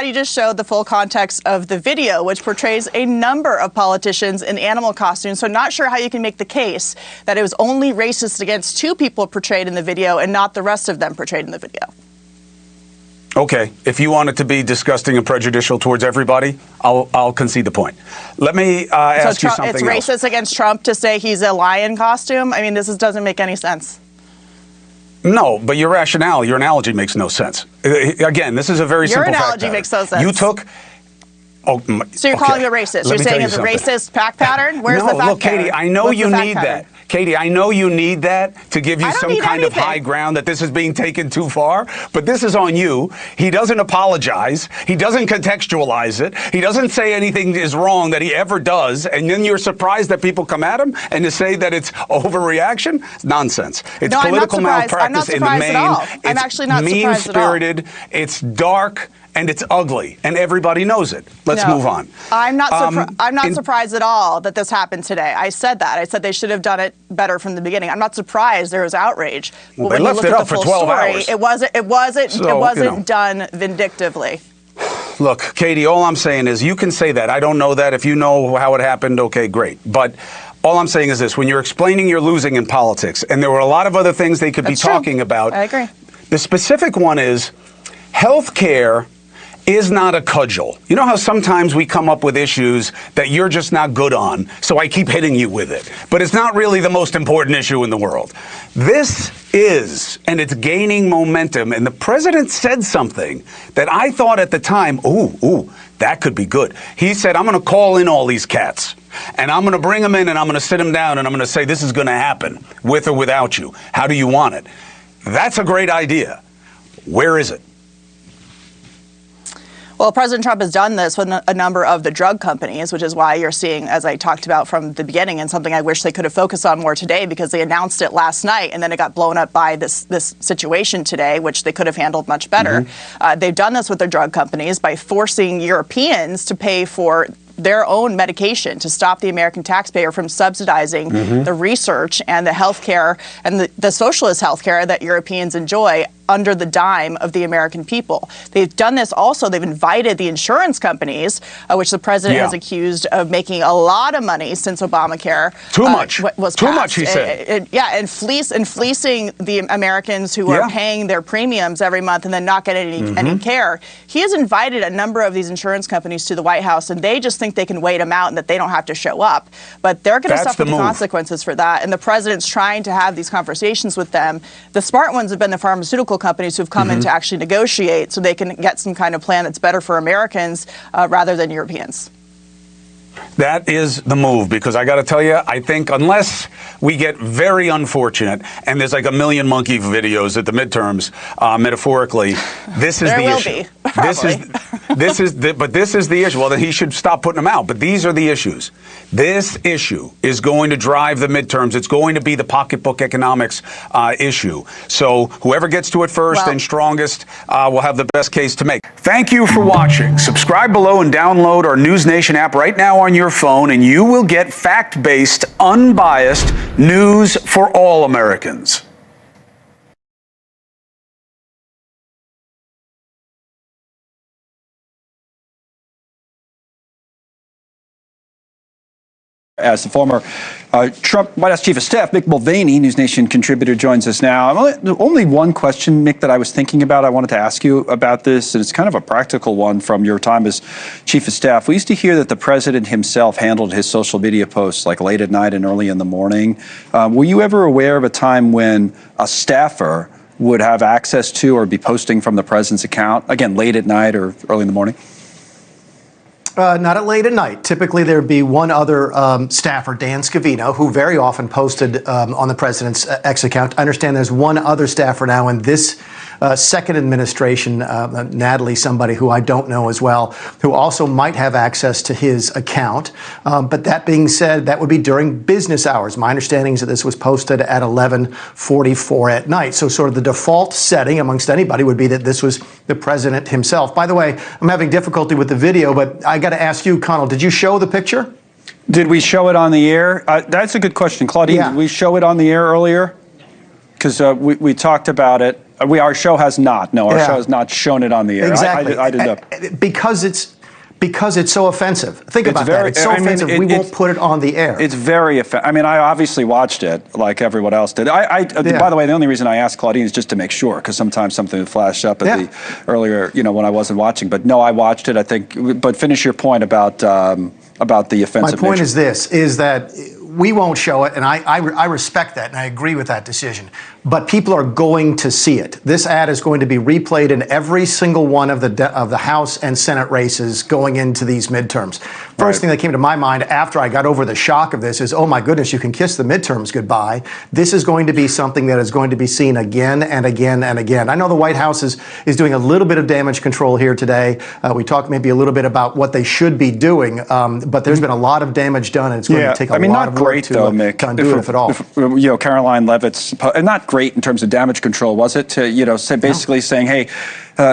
you just showed the full context of the video, which portrays a number of politicians in animal costumes. So I'm not sure how you can make the case that it was only racist against two people portrayed in the video and not the rest of them portrayed in the video. Okay, if you want it to be disgusting and prejudicial towards everybody, I'll concede the point. Let me ask you something else. It's racist against Trump to say he's a lion costume? I mean, this doesn't make any sense. No, but your rationale, your analogy makes no sense. Again, this is a very simple fact. Your analogy makes no sense. You took... So you're calling it racist? You're saying it's a racist fact pattern? Where's the fact pattern? Look, Katie, I know you need that. Katie, I know you need that to give you some kind of high ground that this is being taken too far, but this is on you. He doesn't apologize. He doesn't contextualize it. He doesn't say anything is wrong that he ever does, and then you're surprised that people come at him and to say that it's overreaction? It's nonsense. It's political malpractice in the main. I'm actually not surprised at all. It's mean-spirited. It's dark. And it's ugly, and everybody knows it. Let's move on. I'm not surprised at all that this happened today. I said that. I said they should have done it better from the beginning. I'm not surprised there was outrage. Well, they left it up for 12 hours. It wasn't done vindictively. look, Katie, all I'm saying is you can say that. I don't know that. If you know how it happened, okay, great. But all I'm saying is this. When you're explaining you're losing in politics, and there were a lot of other things they could be talking about. I agree. The specific one is health care is not a cudgel. You know how sometimes we come up with issues that you're just not good on, so I keep hitting you with it. But it's not really the most important issue in the world. This is, and it's gaining momentum, and the president said something that I thought at the time, ooh, that could be good. He said, I'm going to call in all these cats, and I'm going to bring them in, and I'm going to sit them down, and I'm going to say, this is going to happen, with or without you. How do you want it? That's a great idea. Where is it? Well, President Trump has done this with a number of the drug companies, which is why you're seeing, as I talked about from the beginning, and something I wish they could have focused on more today, because they announced it last night and then it got blown up by this situation today, which they could have handled much better. They've done this with their drug companies by forcing Europeans to pay for their own medication to stop the American taxpayer from subsidizing the research and the healthcare and the socialist healthcare that Europeans enjoy under the dime of the American people. They've done this also. They've invited the insurance companies, which the president has accused of making a lot of money since Obamacare Too much. Was Too passed. much, he said. And fleecing the Americans who are paying their premiums every month and then not getting any care. He has invited a number of these insurance companies to the White House, and they just think they can wait them out and that they don't have to show up. But they're going to suffer the consequences for that. And the president's trying to have these conversations with them. The smart ones have been the pharmaceutical companies who've come in to actually negotiate so they can get some kind of plan that's better for Americans rather than Europeans. That is the move, because I got to tell you, I think unless we get very unfortunate and there's like a million monkey videos at the midterms, metaphorically, this is the issue. This is the issue. Well, then he should stop putting them out. But these are the issues. This issue is going to drive the midterms. It's going to be the pocketbook economics issue. So whoever gets to it first and strongest will have the best case to make. Thank you for watching. Subscribe below and download our News Nation app right now on your phone, and you will get fact-based, unbiased news for all Americans. As the former Trump White House Chief of Staff, Mick Mulvaney, News Nation contributor, joins us now. Only one question, Mick, that I was thinking about. I wanted to ask you about this, and it's kind of a practical one from your time as Chief of Staff. We used to hear that the president himself handled his social media posts like late at night and early in the morning. Were you ever aware of a time when a staffer would have access to or be posting from the president's account, again, late at night or early in the morning? Not at late at night. Typically, there'd be one other staffer, Dan Scavino, who very often posted on the president's X account. I understand there's one other staffer now in this second administration, Natalie, somebody who I don't know as well, who also might have access to his account. But that being said, that would be during business hours. My understanding is that this was posted at 11:44 at night. So sort of the default setting amongst anybody would be that this was the president himself. By the way, I'm having difficulty with the video, but I got to ask you, Connell, did you show the picture? Did we show it on the air? That's a good question. Claudine, did we show it on the air earlier? Because we talked about it. Our show has not. No, our show has not shown it on the air. Exactly. I did not. Because it's so offensive. Think about that. It's so offensive. We won't put it on the air. It's very offensive. I mean, I obviously watched it like everyone else did. By the way, the only reason I asked Claudine is just to make sure, because sometimes something would flash up at the earlier, when I wasn't watching. But no, I watched it. I think. But finish your point about the offensive. My point is this: is that we won't show it, and I respect that, and I agree with that decision. But people are going to see it. This ad is going to be replayed in every single one of the House and Senate races going into these midterms. First thing that came to my mind after I got over the shock of this is, oh my goodness, you can kiss the midterms goodbye. This is going to be something that is going to be seen again and again and again. I know the White House is doing a little bit of damage control here today. We talked maybe a little bit about what they should be doing, but there's been a lot of damage done, and it's going to take a lot of work to undo it, if at all. Caroline Leavitt's, not great in terms of damage control, was it? To say basically saying, hey,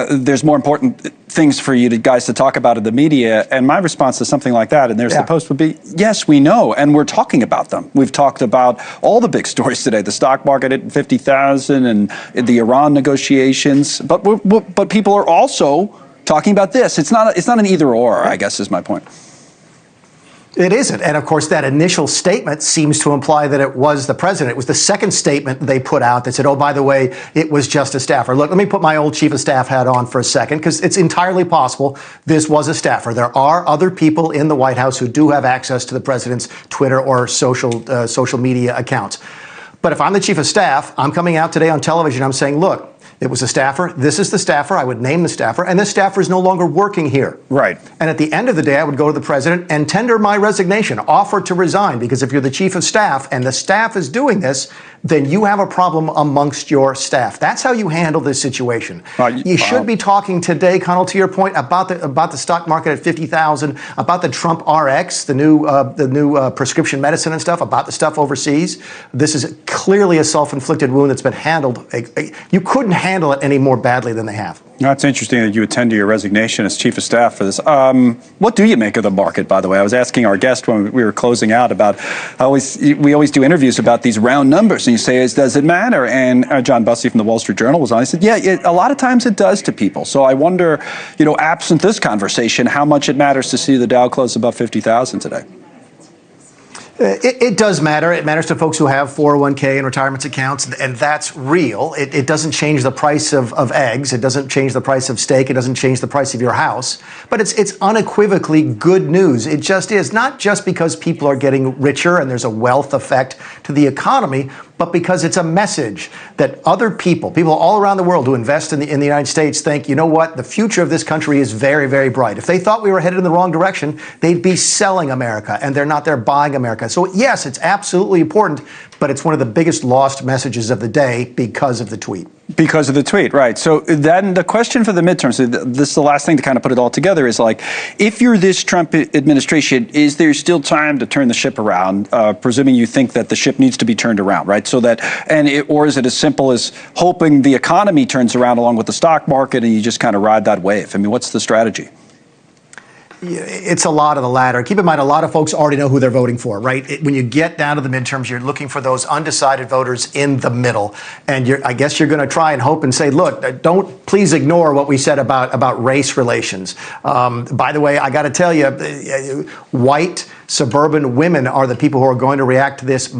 there's more important things for you guys to talk about in the media. And my response to something like that, and there's the post, would be, yes, we know, and we're talking about them. We've talked about all the big stories today: the stock market at 50,000 and the Iran negotiations. But people are also talking about this. It's not an either or, I guess, is my point. It isn't. And of course, that initial statement seems to imply that it was the president. It was the second statement they put out that said, oh, by the way, it was just a staffer. Look, let me put my old chief of staff hat on for a second, because it's entirely possible this was a staffer. There are other people in the White House who do have access to the president's Twitter or social media accounts. But if I'm the chief of staff, I'm coming out today on television, I'm saying, look, it was a staffer. This is the staffer. I would name the staffer. And this staffer is no longer working here. Right. And at the end of the day, I would go to the president and tender my resignation, offer to resign, because if you're the chief of staff and the staff is doing this, then you have a problem amongst your staff. That's how you handle this situation. You should be talking today, Connell, to your point, about the stock market at 50,000, about the Trump RX, the new prescription medicine and stuff, about the stuff overseas. This is clearly a self-inflicted wound that's been handled. You couldn't handle it any more badly than they have. It's interesting that you attend to your resignation as chief of staff for this. What do you make of the market, by the way? I was asking our guest when we were closing out about we always do interviews about these round numbers, and you say, does it matter? And John Bussey from the Wall Street Journal was on. He said, yeah, a lot of times it does to people. So I wonder, absent this conversation, how much it matters to see the Dow close above 50,000 today. It does matter. It matters to folks who have 401k and retirement accounts, and that's real. It doesn't change the price of eggs. It doesn't change the price of steak. It doesn't change the price of your house. But it's unequivocally good news. It just is, not just because people are getting richer and there's a wealth effect to the economy, but because it's a message that other people all around the world who invest in the United States think, you know what, the future of this country is very, very bright. If they thought we were headed in the wrong direction, they'd be selling America, and they're not there buying America. So yes, it's absolutely important, but it's one of the biggest lost messages of the day because of the tweet. Because of the tweet, right. So then the question for the midterms, this is the last thing to kind of put it all together, is like, if you're this Trump administration, is there still time to turn the ship around, presuming you think that the ship needs to be turned around, right? So that, or is it as simple as hoping the economy turns around along with the stock market and you just kind of ride that wave? I mean, what's the strategy? It's a lot of the latter. Keep in mind, a lot of folks already know who they're voting for, right? When you get down to the midterms, you're looking for those undecided voters in the middle. And I guess you're going to try and hope and say, look, please ignore what we said about race relations. By the way, I got to tell you, white suburban women are the people who are going to react to this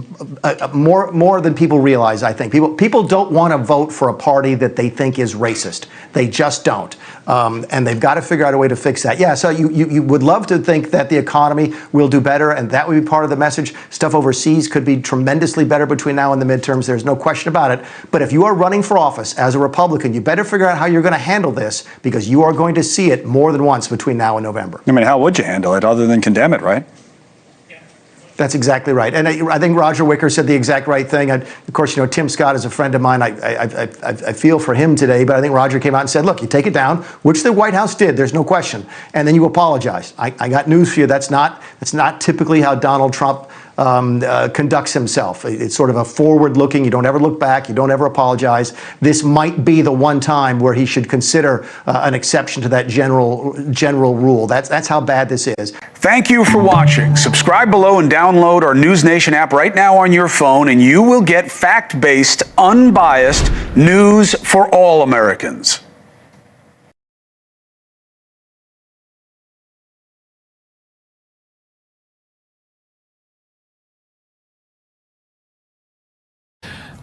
more than people realize, I think. People don't want to vote for a party that they think is racist. They just don't. And they've got to figure out a way to fix that. Yeah, so you would love to think that the economy will do better, and that would be part of the message. Stuff overseas could be tremendously better between now and the midterms. There's no question about it. But if you are running for office as a Republican, you better figure out how you're going to handle this, because you are going to see it more than once between now and November. I mean, how would you handle it other than condemn it, right? That's exactly right. And I think Roger Wicker said the exact right thing. And of course, Tim Scott is a friend of mine. I feel for him today, but I think Roger came out and said, look, you take it down, which the White House did, there's no question, and then you apologize. I got news for you. That's not typically how Donald Trump conducts himself. It's sort of a forward-looking, you don't ever look back, you don't ever apologize. This might be the one time where he should consider an exception to that general rule. That's how bad this is. Thank you for watching. Subscribe below and download our News Nation app right now on your phone, and you will get fact-based, unbiased news for all Americans.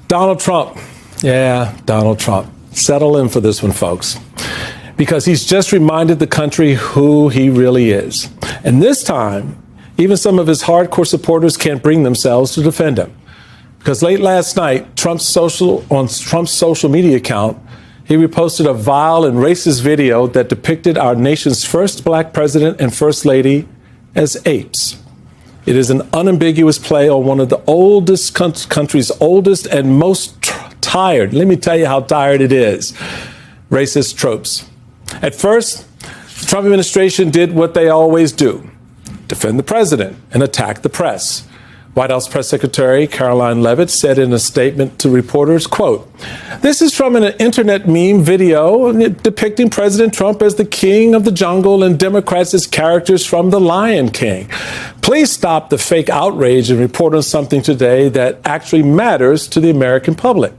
Donald Trump. Yeah, Donald Trump. Settle in for this one, folks. Because he's just reminded the country who he really is. And this time, even some of his hardcore supporters can't bring themselves to defend him. Because late last night, on Trump's social media account, he reposted a vile and racist video that depicted our nation's first black president and first lady as apes. It is an unambiguous play on one of the oldest country's oldest and most tired, let me tell you how tired it is, racist tropes. At first, the Trump administration did what they always do, defend the president and attack the press. White House Press Secretary Caroline Leavitt said in a statement to reporters, quote, "This is from an internet meme video depicting President Trump as the king of the jungle and Democrats as characters from The Lion King. Please stop the fake outrage and report on something today that actually matters to the American public."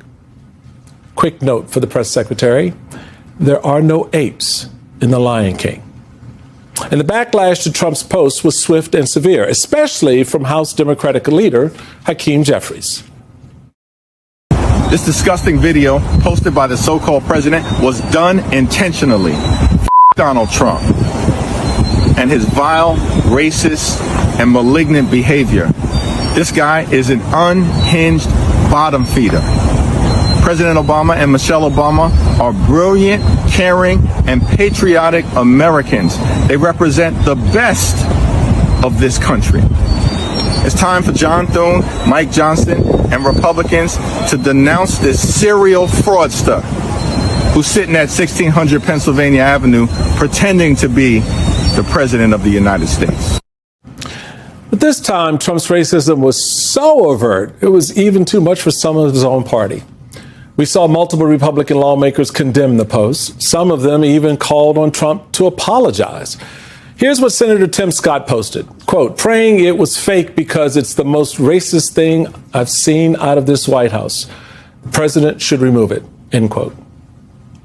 Quick note for the press secretary: there are no apes in The Lion King. And the backlash to Trump's post was swift and severe, especially from House Democratic leader Hakeem Jeffries. This disgusting video posted by the so-called president was done intentionally. Donald Trump and his vile, racist, and malignant behavior. This guy is an unhinged bottom feeder. President Obama and Michelle Obama are brilliant, caring, and patriotic Americans. They represent the best of this country. It's time for John Thune, Mike Johnson, and Republicans to denounce this serial fraudster who's sitting at 1600 Pennsylvania Avenue pretending to be the President of the United States. But this time, Trump's racism was so overt, it was even too much for some of his own party. We saw multiple Republican lawmakers condemn the post. Some of them even called on Trump to apologize. Here's what Senator Tim Scott posted, quote, praying it was fake because it's the most racist thing I've seen out of this White House. The president should remove it, end quote.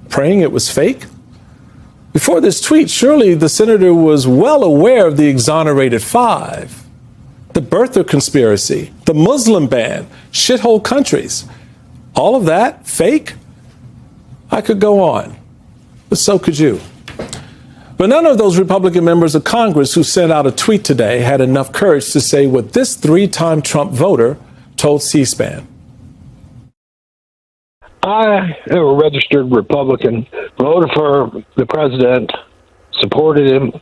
Praying it was fake? Before this tweet, surely the senator was well aware of the exonerated five, the birther conspiracy, the Muslim ban, shithole countries. All of that fake? I could go on, but so could you. But none of those Republican members of Congress who sent out a tweet today had enough courage to say what this three-time Trump voter told C-SPAN. I am a registered Republican, voted for the president, supported him,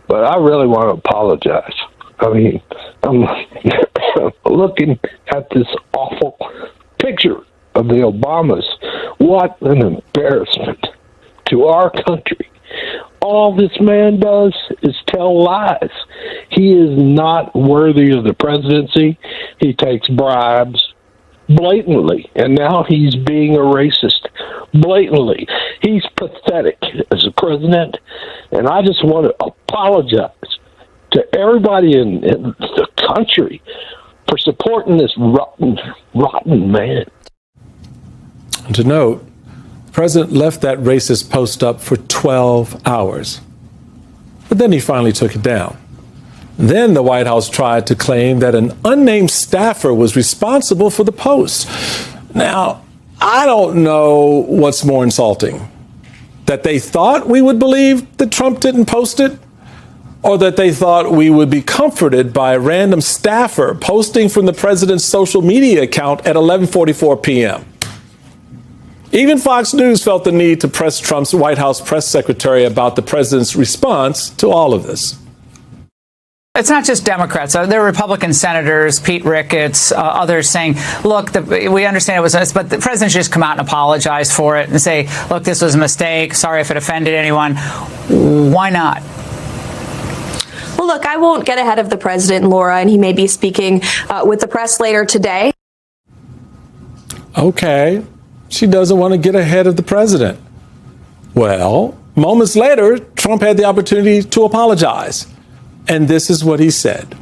but I really want to apologize. I mean, I'm looking at this awful picture of the Obamas. What an embarrassment to our country. All this man does is tell lies. He is not worthy of the presidency. He takes bribes blatantly, and now he's being a racist blatantly. He's pathetic as a president, and I just want to apologize to everybody in the country for supporting this rotten man. And to note, the president left that racist post up for 12 hours. But then he finally took it down. Then the White House tried to claim that an unnamed staffer was responsible for the post. Now, I don't know what's more insulting, that they thought we would believe that Trump didn't post it, or that they thought we would be comforted by a random staffer posting from the president's social media account at 11:44 p.m. Even Fox News felt the need to press Trump's White House press secretary about the president's response to all of this. It's not just Democrats. There are Republican senators, Pete Ricketts, others saying, look, we understand it was us, but the president should just come out and apologize for it and say, look, this was a mistake. Sorry if it offended anyone. Why not? Well, look, I won't get ahead of the president, Laura, and he may be speaking with the press later today. Okay, she doesn't want to get ahead of the president. Well, moments later, Trump had the opportunity to apologize. And this is what he said.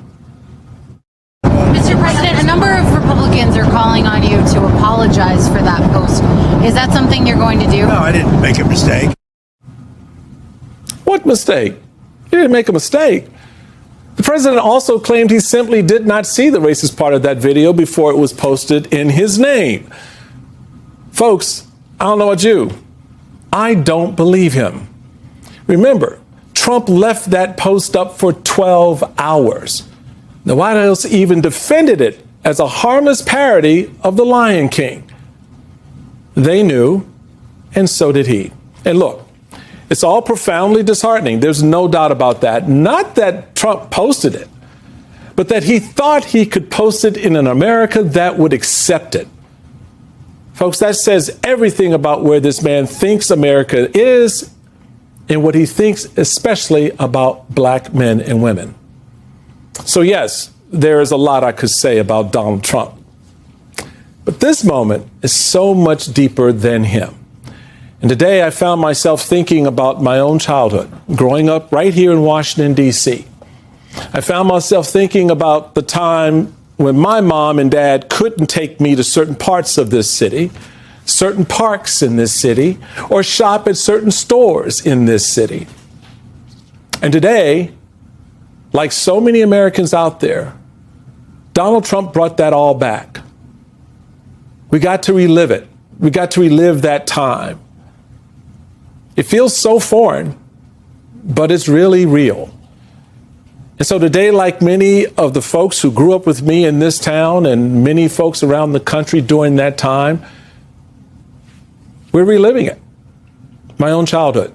Mr. President, a number of Republicans are calling on you to apologize for that post. Is that something you're going to do? No, I didn't make a mistake. What mistake? He didn't make a mistake. The president also claimed he simply did not see the racist part of that video before it was posted in his name. Folks, I don't know about you. I don't believe him. Remember, Trump left that post up for 12 hours. The White House even defended it as a harmless parody of The Lion King. They knew, and so did he. And look, it's all profoundly disheartening. There's no doubt about that. Not that Trump posted it, but that he thought he could post it in an America that would accept it. Folks, that says everything about where this man thinks America is and what he thinks especially about black men and women. So yes, there is a lot I could say about Donald Trump. But this moment is so much deeper than him. And today I found myself thinking about my own childhood, growing up right here in Washington, D.C. I found myself thinking about the time when my mom and dad couldn't take me to certain parts of this city certain parks in this city or shop at certain stores in this city. And today, like so many Americans out there, Donald Trump brought that all back. We got to relive it. We got to relive that time. It feels so foreign, but it's really real. And so today, like many of the folks who grew up with me in this town and many folks around the country during that time, we're reliving it, my own childhood.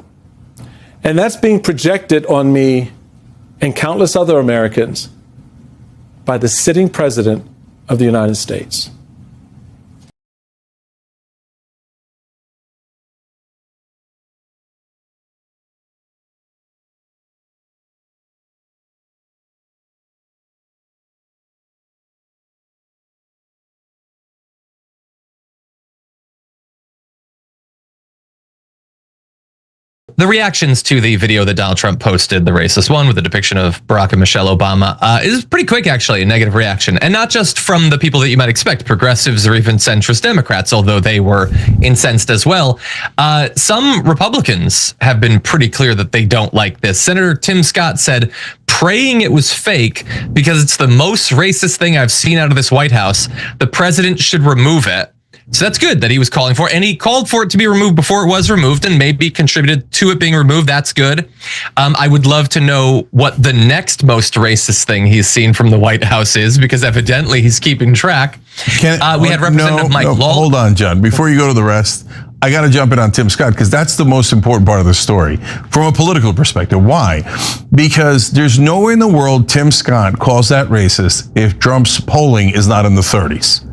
And that's being projected on me and countless other Americans by the sitting president of the United States. The reactions to the video that Donald Trump posted, the racist one with the depiction of Barack and Michelle Obama, is pretty quick, actually, a negative reaction. And not just from the people that you might expect, progressives or even centrist Democrats, although they were incensed as well. Some Republicans have been pretty clear that they don't like this. Senator Tim Scott said, praying it was fake because it's the most racist thing I've seen out of this White House. The president should remove it. So that's good that he was calling for it, and he called for it to be removed before it was removed and maybe contributed to it being removed. That's good. I would love to know what the next most racist thing he's seen from the White House is, because evidently he's keeping track. We had Representative Mike Lawler. Hold on, John. Before you go to the rest, I got to jump in on Tim Scott because that's the most important part of the story from a political perspective. Why? Because there's no way in the world Tim Scott calls that racist if Trump's polling is not in the 30s.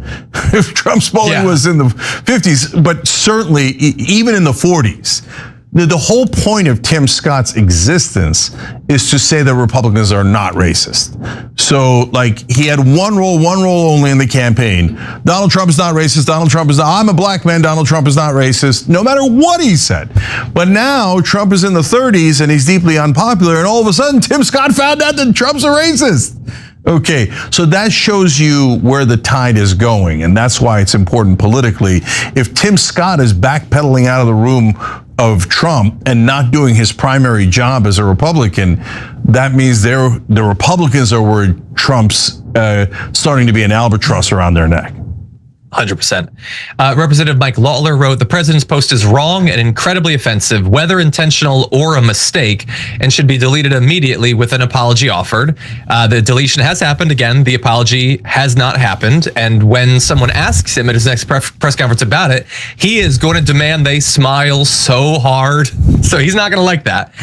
If Trump's polling was in the 50s, but certainly even in the 40s. The whole point of Tim Scott's existence is to say that Republicans are not racist. So, like, he had one role only in the campaign. Donald Trump is not racist. Donald Trump is not, I'm a black man. Donald Trump is not racist, no matter what he said. But now Trump is in the 30s and he's deeply unpopular. And all of a sudden, Tim Scott found out that Trump's a racist. Okay, so that shows you where the tide is going. And that's why it's important politically. If Tim Scott is backpedaling out of the room of Trump and not doing his primary job as a Republican, that means the Republicans are where Trump's starting to be an albatross around their neck. 100%. Representative Mike Lawler wrote, the president's post is wrong and incredibly offensive, whether intentional or a mistake, and should be deleted immediately with an apology offered. The deletion has happened. Again, the apology has not happened. And when someone asks him at his next press conference about it, he is going to demand they smile so hard. So he's not going to like that.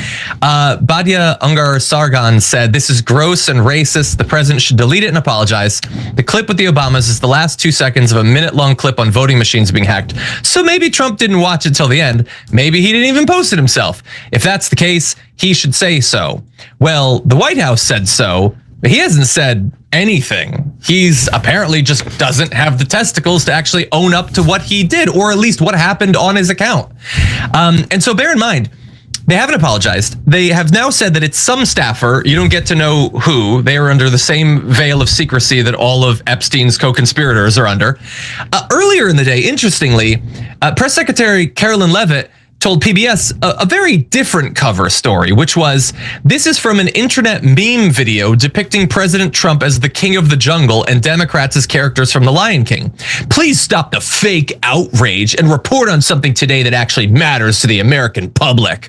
Badia Ungar Sargon said, this is gross and racist. The president should delete it and apologize. The clip with the Obamas is the last 2 seconds of a minute-long clip on voting machines being hacked. So maybe Trump didn't watch it till the end. Maybe he didn't even post it himself. If that's the case, he should say so. Well, the White House said so, but he hasn't said anything. He's apparently just doesn't have the testicles to actually own up to what he did, or at least what happened on his account. And so bear in mind, they haven't apologized. They have now said that it's some staffer. You don't get to know who. They are under the same veil of secrecy that all of Epstein's co-conspirators are under. Earlier in the day, interestingly, Press Secretary Carolyn Leavitt told PBS a very different cover story, which was, this is from an internet meme video depicting President Trump as the king of the jungle and Democrats as characters from The Lion King. Please stop the fake outrage and report on something today that actually matters to the American public.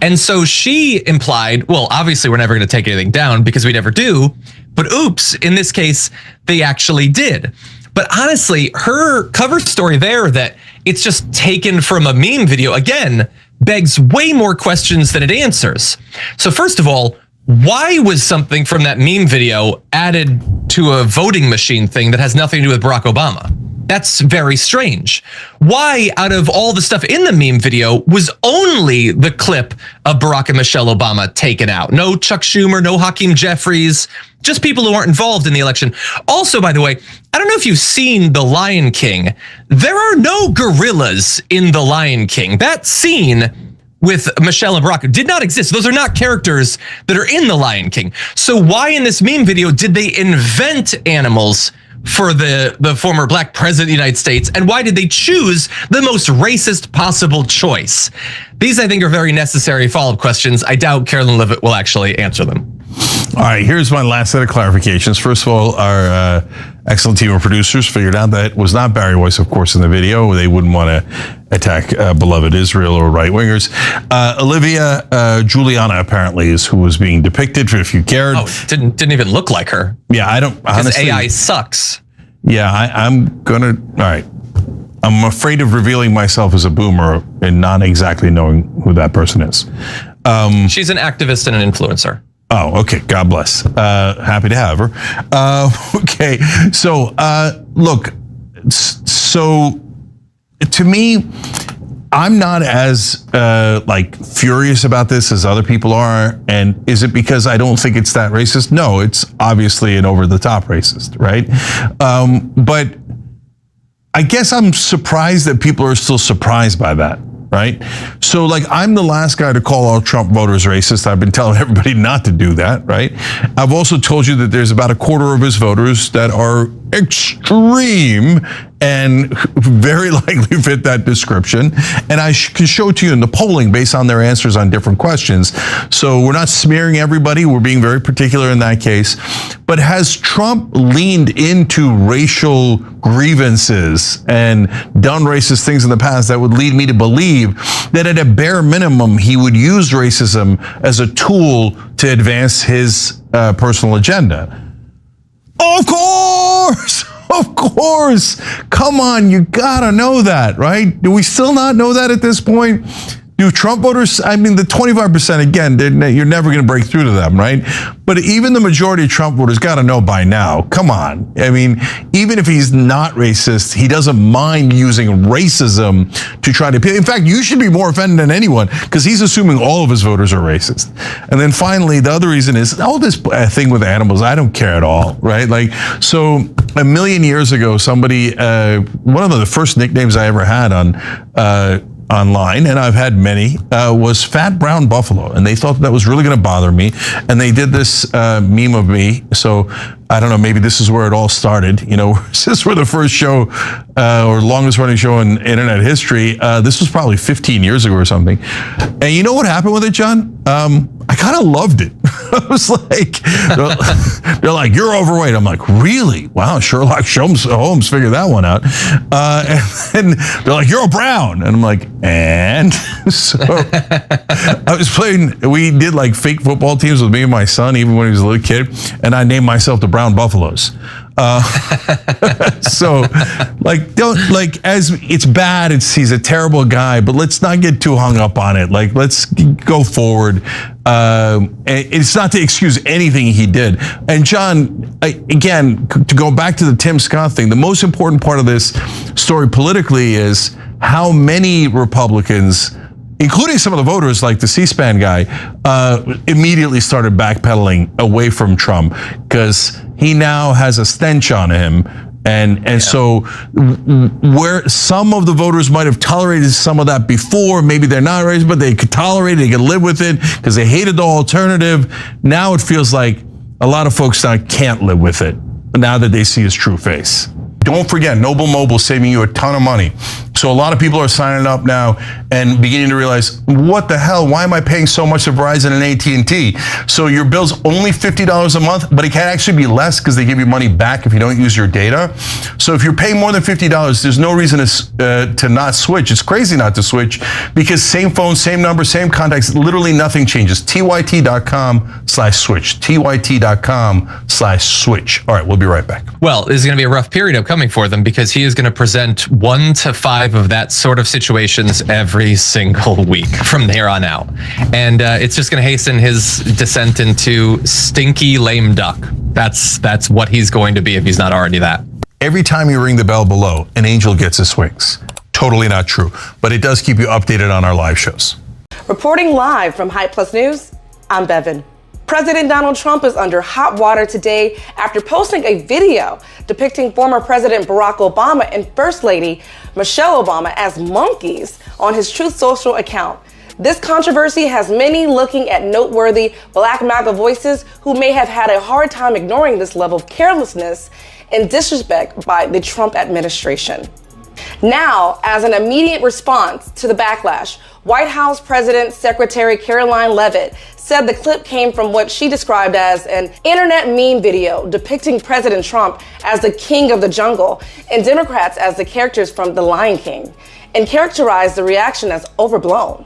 And so she implied, well, obviously we're never going to take anything down because we never do, but oops, in this case, they actually did. But honestly, her cover story there that it's just taken from a meme video, again, begs way more questions than it answers. So first of all, why was something from that meme video added to a voting machine thing that has nothing to do with Barack Obama? That's very strange. Why, out of all the stuff in the meme video, was only the clip of Barack and Michelle Obama taken out? No Chuck Schumer, no Hakeem Jeffries, just people who aren't involved in the election. Also, by the way, I don't know if you've seen The Lion King. There are no gorillas in The Lion King. That scene with Michelle and Barack did not exist. Those are not characters that are in The Lion King. So why in this meme video did they invent animals for the former black president of the United States? And why did they choose the most racist possible choice? These, I think, are very necessary follow-up questions. I doubt Carolyn Levitt will actually answer them. All right, here's my last set of clarifications. First of all, our excellent team of producers figured out that it was not Barry Weiss, of course, in the video. They wouldn't want to attack beloved Israel or right-wingers. Olivia Giuliana, apparently, is who was being depicted, if you cared. Oh, didn't even look like her. Yeah, I don't, because honestly. AI sucks. Yeah, I'm gonna, all right. I'm afraid of revealing myself as a boomer and not exactly knowing who that person is. She's an activist and an influencer. Oh, okay. God bless. Happy to have her. Okay. So, look, so to me, I'm not as like furious about this as other people are. And is it because I don't think it's that racist? No, it's obviously an over-the-top racist, right? But I guess I'm surprised that people are still surprised by that. Right? So, like, I'm the last guy to call all Trump voters racist. I've been telling everybody not to do that, right? I've also told you that there's about a quarter of his voters that are extreme and very likely fit that description. And I can show it to you in the polling based on their answers on different questions. So we're not smearing everybody. We're being very particular in that case. But has Trump leaned into racial grievances and done racist things in the past that would lead me to believe that at a bare minimum, he would use racism as a tool to advance his personal agenda? Of course! Of course! Come on, you gotta know that, right? Do we still not know that at this point? Do Trump voters, I mean, the 25%, again, you're never going to break through to them, right? But even the majority of Trump voters got to know by now. Come on. I mean, even if he's not racist, he doesn't mind using racism to try to appeal. In fact, you should be more offended than anyone because he's assuming all of his voters are racist. And then finally, the other reason is, all this thing with animals, I don't care at all, right? Like, so a million years ago, somebody, one of the first nicknames I ever had on online, and I've had many, was Fat Brown Buffalo. And they thought that was really going to bother me. And they did this meme of me. So I don't know, maybe this is where it all started. You know, since we're the first show or longest running show in internet history, this was probably 15 years ago or something. And you know what happened with it, John? I kind of loved it. I was like, they're like, you're overweight. I'm like, really? Wow, Sherlock Holmes figured that one out. And they're like, you're a brown. And I'm like, and? So I was playing, we did like fake football teams with me and my son, even when he was a little kid. And I named myself the Brown Buffaloes. So like, don't, like, as it's bad, he's a terrible guy, but let's not get too hung up on it. Like, let's go forward. It's not to excuse anything he did. And John, again, to go back to the Tim Scott thing, the most important part of this story politically is how many Republicans, including some of the voters like the C-SPAN guy, immediately started backpedaling away from Trump because he now has a stench on him. And so where some of the voters might have tolerated some of that before, maybe they're not racist, but they could tolerate it, they could live with it because they hated the alternative. Now it feels like a lot of folks now can't live with it now that they see his true face. Don't forget, Noble Mobile is saving you a ton of money. So a lot of people are signing up now and beginning to realize, what the hell? Why am I paying so much to Verizon and AT&T? So your bill's only $50 a month, but it can actually be less because they give you money back if you don't use your data. So if you're paying more than $50, there's no reason to not switch. It's crazy not to switch because same phone, same number, same contacts, literally nothing changes. TYT.com/switch. TYT.com/switch. All right, we'll be right back. Well, this is going to be a rough period upcoming for them because he is going to present 1 to 5 of that sort of situations every single week from here on out. And it's just going to hasten his descent into stinky lame duck. That's what he's going to be if he's not already that. Every time you ring the bell below, an angel gets his wings. Totally not true, but it does keep you updated on our live shows. Reporting live from Hype Plus News, I'm Bevan. President Donald Trump is under hot water today after posting a video depicting former President Barack Obama and First Lady Michelle Obama as monkeys on his Truth Social account. This controversy has many looking at noteworthy Black MAGA voices who may have had a hard time ignoring this level of carelessness and disrespect by the Trump administration. Now, as an immediate response to the backlash, White House President Secretary Caroline Leavitt said the clip came from what she described as an internet meme video depicting President Trump as the king of the jungle and Democrats as the characters from The Lion King, and characterized the reaction as overblown.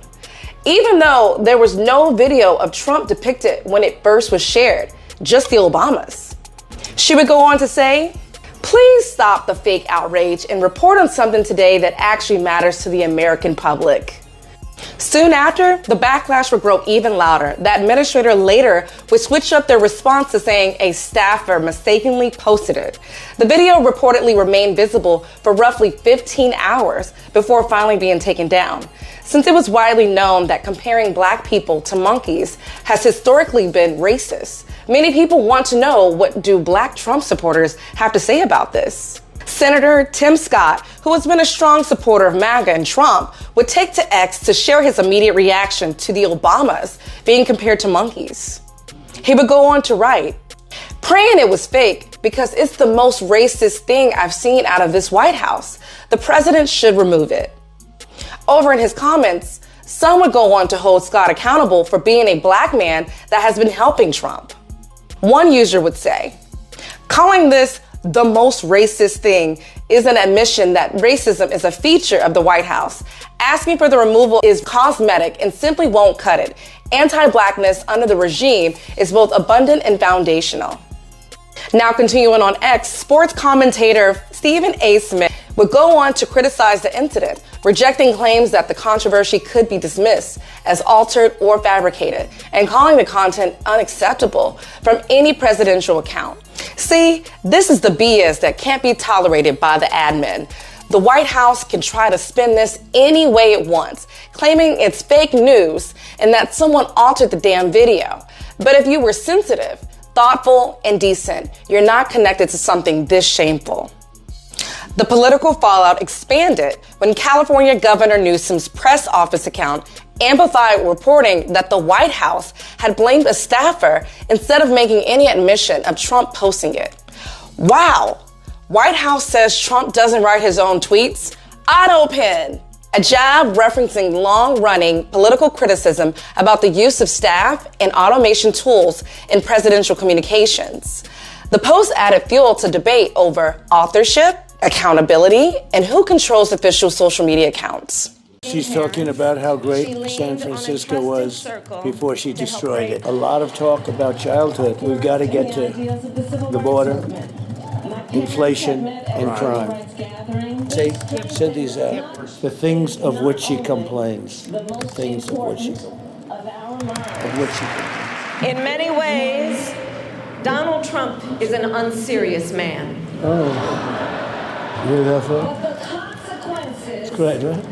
Even though there was no video of Trump depicted when it first was shared, just the Obamas. She would go on to say, "Please stop the fake outrage and report on something today that actually matters to the American public." Soon after, the backlash would grow even louder. The administrator later would switch up their response to saying a staffer mistakenly posted it. The video reportedly remained visible for roughly 15 hours before finally being taken down. Since it was widely known that comparing black people to monkeys has historically been racist, many people want to know, what do black Trump supporters have to say about this? Senator Tim Scott, who has been a strong supporter of MAGA and Trump, would take to X to share his immediate reaction to the Obamas being compared to monkeys. He would go on to write, "Praying it was fake because it's the most racist thing I've seen out of this White House. The president should remove it." Over in his comments, some would go on to hold Scott accountable for being a black man that has been helping Trump. One user would say, "Calling this the most racist thing is an admission that racism is a feature of the White House. Asking for the removal is cosmetic and simply won't cut it. Anti-blackness under the regime is both abundant and foundational." Now continuing on X, sports commentator Stephen A. Smith would go on to criticize the incident, rejecting claims that the controversy could be dismissed as altered or fabricated, and calling the content unacceptable from any presidential account. See, this is the BS that can't be tolerated by the admin. The White House can try to spin this any way it wants, claiming it's fake news and that someone altered the damn video. But if you were sensitive, thoughtful, and decent, you're not connected to something this shameful. The political fallout expanded when California Governor Newsom's press office account amplified reporting that the White House had blamed a staffer instead of making any admission of Trump posting it. Wow! White House says Trump doesn't write his own tweets? Autopin! A jab referencing long-running political criticism about the use of staff and automation tools in presidential communications. The post added fuel to debate over authorship, accountability, and who controls official social media accounts. She's talking about how great San Francisco was before she destroyed it. A lot of talk about childhood. We've got to get to the border, inflation, and crime. Say these out. The things of which she complains. The things of which she complains. In many ways, Donald Trump is an unserious man. Oh. You hear that, Phil? It's great, right?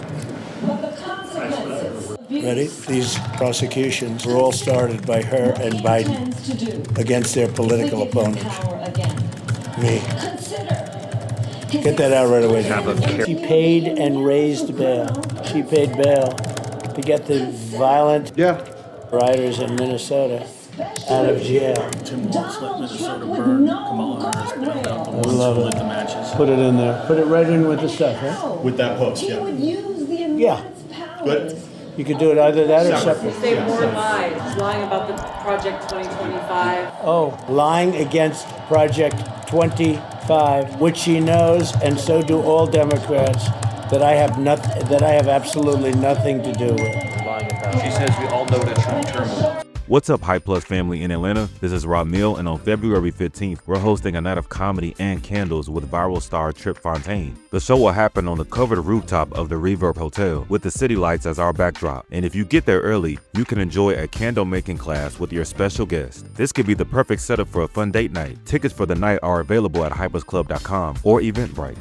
Ready? These prosecutions were all started by her and Biden against their political opponents. Me. Get that out right away. She paid and raised bail. She paid bail to get the violent rioters in Minnesota out of jail. Tim wants let Minnesota burn. Kamala Harris put out the ones love who it. lit the matches. Put it in there. Put it right in with the stuff, right? With that post, yeah. Yeah. Good. You could do it either that or separate. Say more lies, lying about the Project 2025. Oh, lying against Project 25, which she knows, and so do all Democrats, that I have absolutely nothing to do with. She says we all know that Trump turmoil. What's up, Hype Plus family in Atlanta? This is Rob Neal, and on February 15th, we're hosting a night of comedy and candles with viral star Trip Fontaine. The show will happen on the covered rooftop of the Reverb Hotel with the city lights as our backdrop. And if you get there early, you can enjoy a candle making class with your special guest. This could be the perfect setup for a fun date night. Tickets for the night are available at hypeplusclub.com or Eventbrite.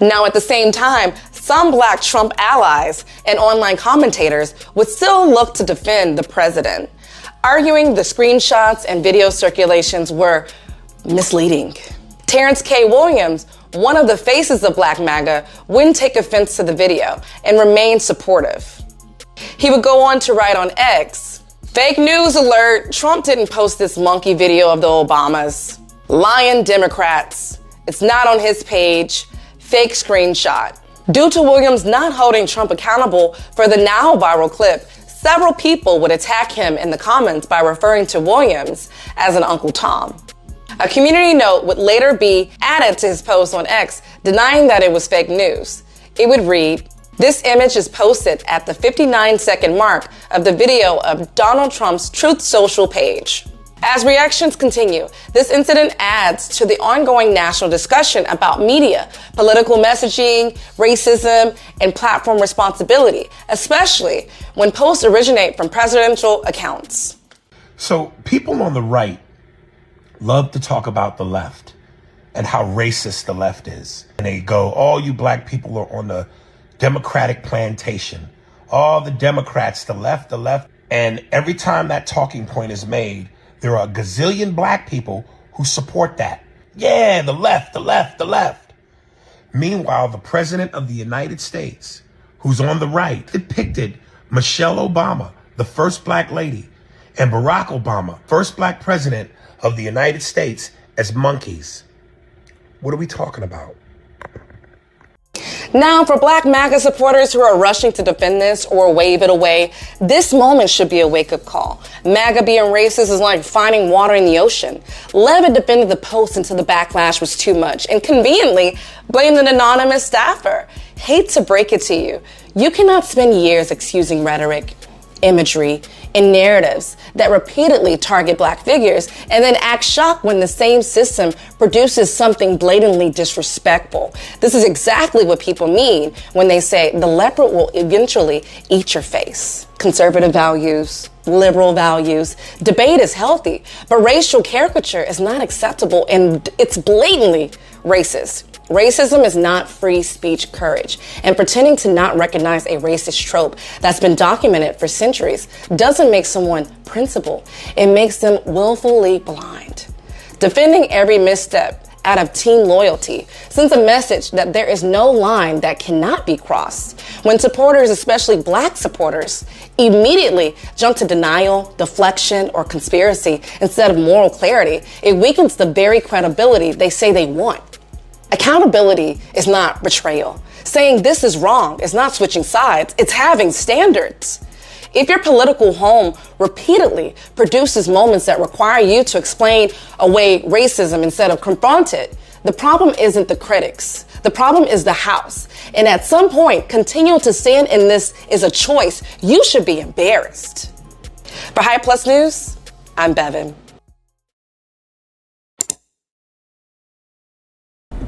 Now, at the same time, some black Trump allies and online commentators would still look to defend the president, arguing the screenshots and video circulations were misleading. Terrence K. Williams, one of the faces of Black MAGA, wouldn't take offense to the video and remained supportive. He would go on to write on X, Fake news alert. Trump didn't post this monkey video of the Obamas. Lying Democrats. It's not on his page. Fake screenshot. Due to Williams not holding Trump accountable for the now viral clip, several people would attack him in the comments by referring to Williams as an Uncle Tom. A community note would later be added to his post on X, denying that it was fake news. It would read, "This image is posted at the 59-second mark of the video of Donald Trump's Truth Social page." As reactions continue, this incident adds to the ongoing national discussion about media, political messaging, racism, and platform responsibility, especially when posts originate from presidential accounts. So people on the right love to talk about the left and how racist the left is. And they go, all you black people are on the Democratic plantation. All the Democrats, the left. And every time that talking point is made, there are a gazillion black people who support that. Yeah, the left. Meanwhile, the president of the United States, who's on the right, depicted Michelle Obama, the first black lady, and Barack Obama, first black president of the United States, as monkeys. What are we talking about? Now, for Black MAGA supporters who are rushing to defend this or wave it away, this moment should be a wake-up call. MAGA being racist is like finding water in the ocean. Levitt defended the post until the backlash was too much and conveniently blamed an anonymous staffer. Hate to break it to you, you cannot spend years excusing rhetoric, imagery, and narratives that repeatedly target black figures and then act shocked when the same system produces something blatantly disrespectful. This is exactly what people mean when they say the leopard will eventually eat your face. Conservative values, liberal values, debate is healthy, but racial caricature is not acceptable and it's blatantly racist. Racism is not free speech courage, and pretending to not recognize a racist trope that's been documented for centuries doesn't make someone principled. It makes them willfully blind. Defending every misstep out of team loyalty sends a message that there is no line that cannot be crossed. When supporters, especially black supporters, immediately jump to denial, deflection, or conspiracy instead of moral clarity, it weakens the very credibility they say they want. Accountability is not betrayal. Saying this is wrong is not switching sides, it's having standards. If your political home repeatedly produces moments that require you to explain away racism instead of confront it, the problem isn't the critics. The problem is the House. And at some point, continuing to stand in this is a choice. You should be embarrassed. For High Plus News, I'm Bevan.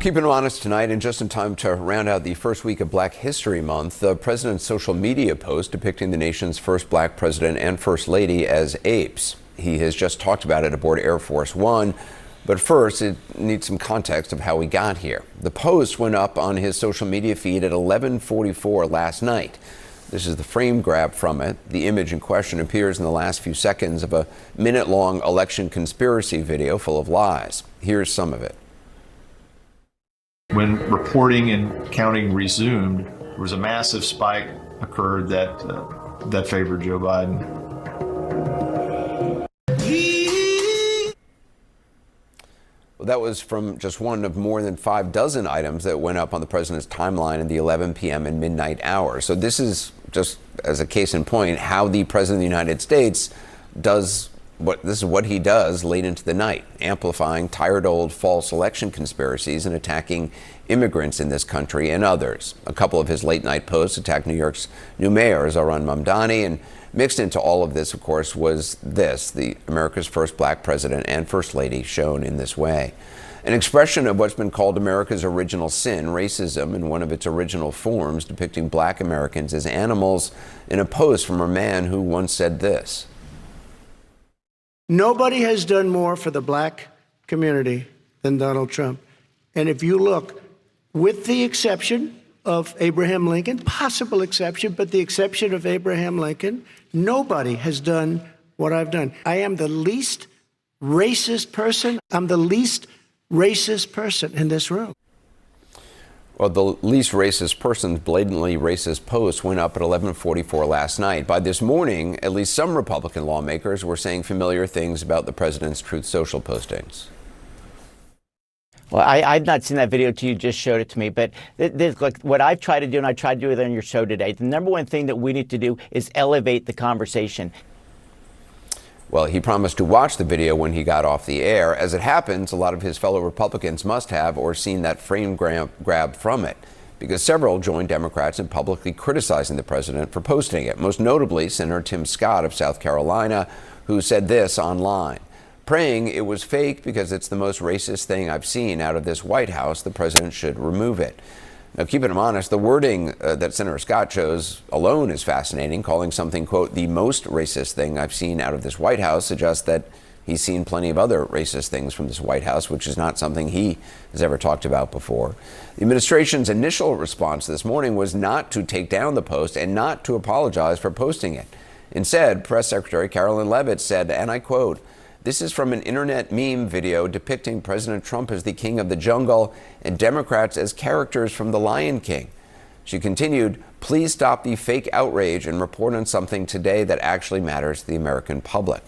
Keeping them honest tonight, and just in time to round out the first week of Black History Month, the president's social media post depicting the nation's first black president and first lady as apes. He has just talked about it aboard Air Force One, but first it needs some context of how we got here. The post went up on his social media feed at 11:44 last night. This is the frame grab from it. The image in question appears in the last few seconds of a minute-long election conspiracy video full of lies. Here's some of it. When reporting and counting resumed, there was a massive spike occurred that favored Joe Biden. Well, that was from just one of more than 5 dozen items that went up on the president's timeline in the 11 p.m. and midnight hours. So this is just as a case in point how the president of the United States does this is what he does late into the night, amplifying tired old false election conspiracies and attacking immigrants in this country and others. A couple of his late night posts attacked New York's new mayor, Zohran Mamdani, and mixed into all of this, of course, was this, the America's first black president and first lady shown in this way. An expression of what's been called America's original sin, racism, in one of its original forms, depicting black Americans as animals in a post from a man who once said this. Nobody has done more for the black community than Donald Trump. And if you look, with the exception of Abraham Lincoln, possible exception, but the exception of Abraham Lincoln, nobody has done what I've done. I am the least racist person. I'm the least racist person in this room. Well, the least racist person's blatantly racist post went up at 11:44 last night. By this morning, at least some Republican lawmakers were saying familiar things about the president's Truth Social postings. Well, I've not seen that video till you just showed it to me, but like what I've tried to do, and I tried to do it on your show today, the number one thing that we need to do is elevate the conversation. Well, he promised to watch the video when he got off the air. As it happens, a lot of his fellow Republicans must have or seen that frame grab from it, because several joined Democrats in publicly criticizing the president for posting it. Most notably, Senator Tim Scott of South Carolina, who said this online: praying it was fake because it's the most racist thing I've seen out of this White House. The president should remove it. Now, keeping him honest, the wording that Senator Scott chose alone is fascinating. Calling something, quote, the most racist thing I've seen out of this White House suggests that he's seen plenty of other racist things from this White House, which is not something he has ever talked about before. The administration's initial response this morning was not to take down the post and not to apologize for posting it. Instead, Press Secretary Carolyn Leavitt said, and I quote, "This is from an internet meme video depicting President Trump as the king of the jungle and Democrats as characters from The Lion King." She continued, "Please stop the fake outrage and report on something today that actually matters to the American public."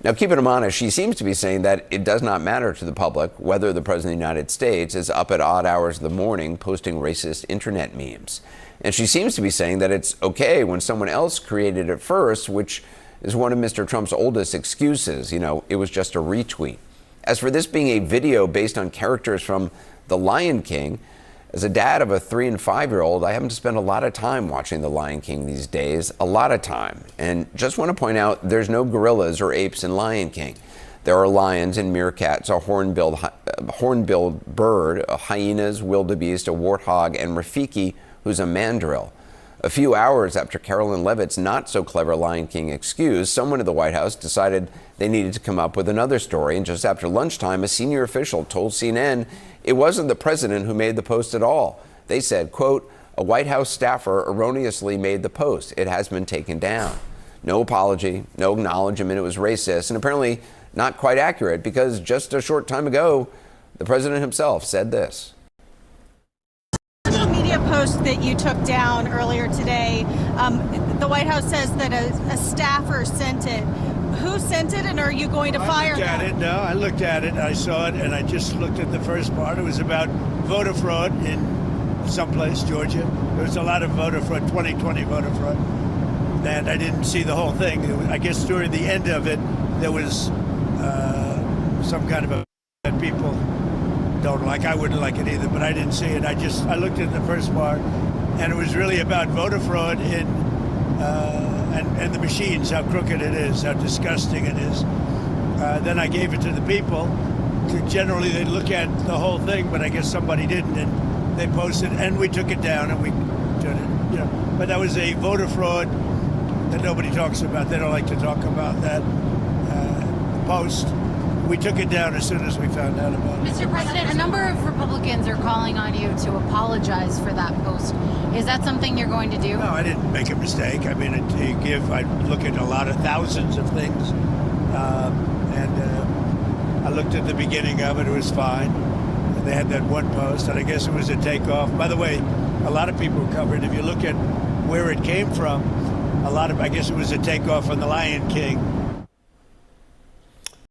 Now, keeping him honest, she seems to be saying that it does not matter to the public whether the President of the United States is up at odd hours of the morning posting racist internet memes. And she seems to be saying that it's okay when someone else created it first, which is one of Mr. Trump's oldest excuses. You know, it was just a retweet. As for this being a video based on characters from The Lion King, as a dad of a 3- and 5-year-old, I happen to spend a lot of time watching The Lion King these days, a lot of time. And just want to point out, there's no gorillas or apes in Lion King. There are lions and meerkats, a hornbilled bird, hyenas, wildebeest, a warthog, and Rafiki, who's a mandrill. A few hours after Carolyn Leavitt's not-so-clever Lion King excuse, someone at the White House decided they needed to come up with another story. And just after lunchtime, a senior official told CNN it wasn't the president who made the post at all. They said, quote, "A White House staffer erroneously made the post. It has been taken down." No apology, no acknowledgement it was racist, and apparently not quite accurate, because just a short time ago, the president himself said this. Media post that you took down earlier today, the White House says that a staffer sent it. Who sent it, and are you going to fire them? No, I looked at it, I saw it, and I just looked at the first part. It was about voter fraud in someplace, Georgia. There was a lot of voter fraud, 2020 voter fraud, and I didn't see the whole thing. I guess during the end of it, there was some kind of a that people don't like. I wouldn't like it either, but I didn't see it. I looked at the first part, and it was really about voter fraud in and the machines, how crooked it is, how disgusting it is. Then I gave it to the people. Generally, they look at the whole thing, but I guess somebody didn't, and they posted, and we took it down, and we did it. You know, but that was a voter fraud that nobody talks about. They don't like to talk about that post. We took it down as soon as we found out about it. Mr. President, a number of Republicans are calling on you to apologize for that post. Is that something you're going to do? No, I didn't make a mistake. I mean, I look at a lot of thousands of things, and I looked at the beginning of it. It was fine. And they had that one post, and I guess it was a takeoff. By the way, a lot of people covered. If you look at where it came from, I guess it was a takeoff from The Lion King.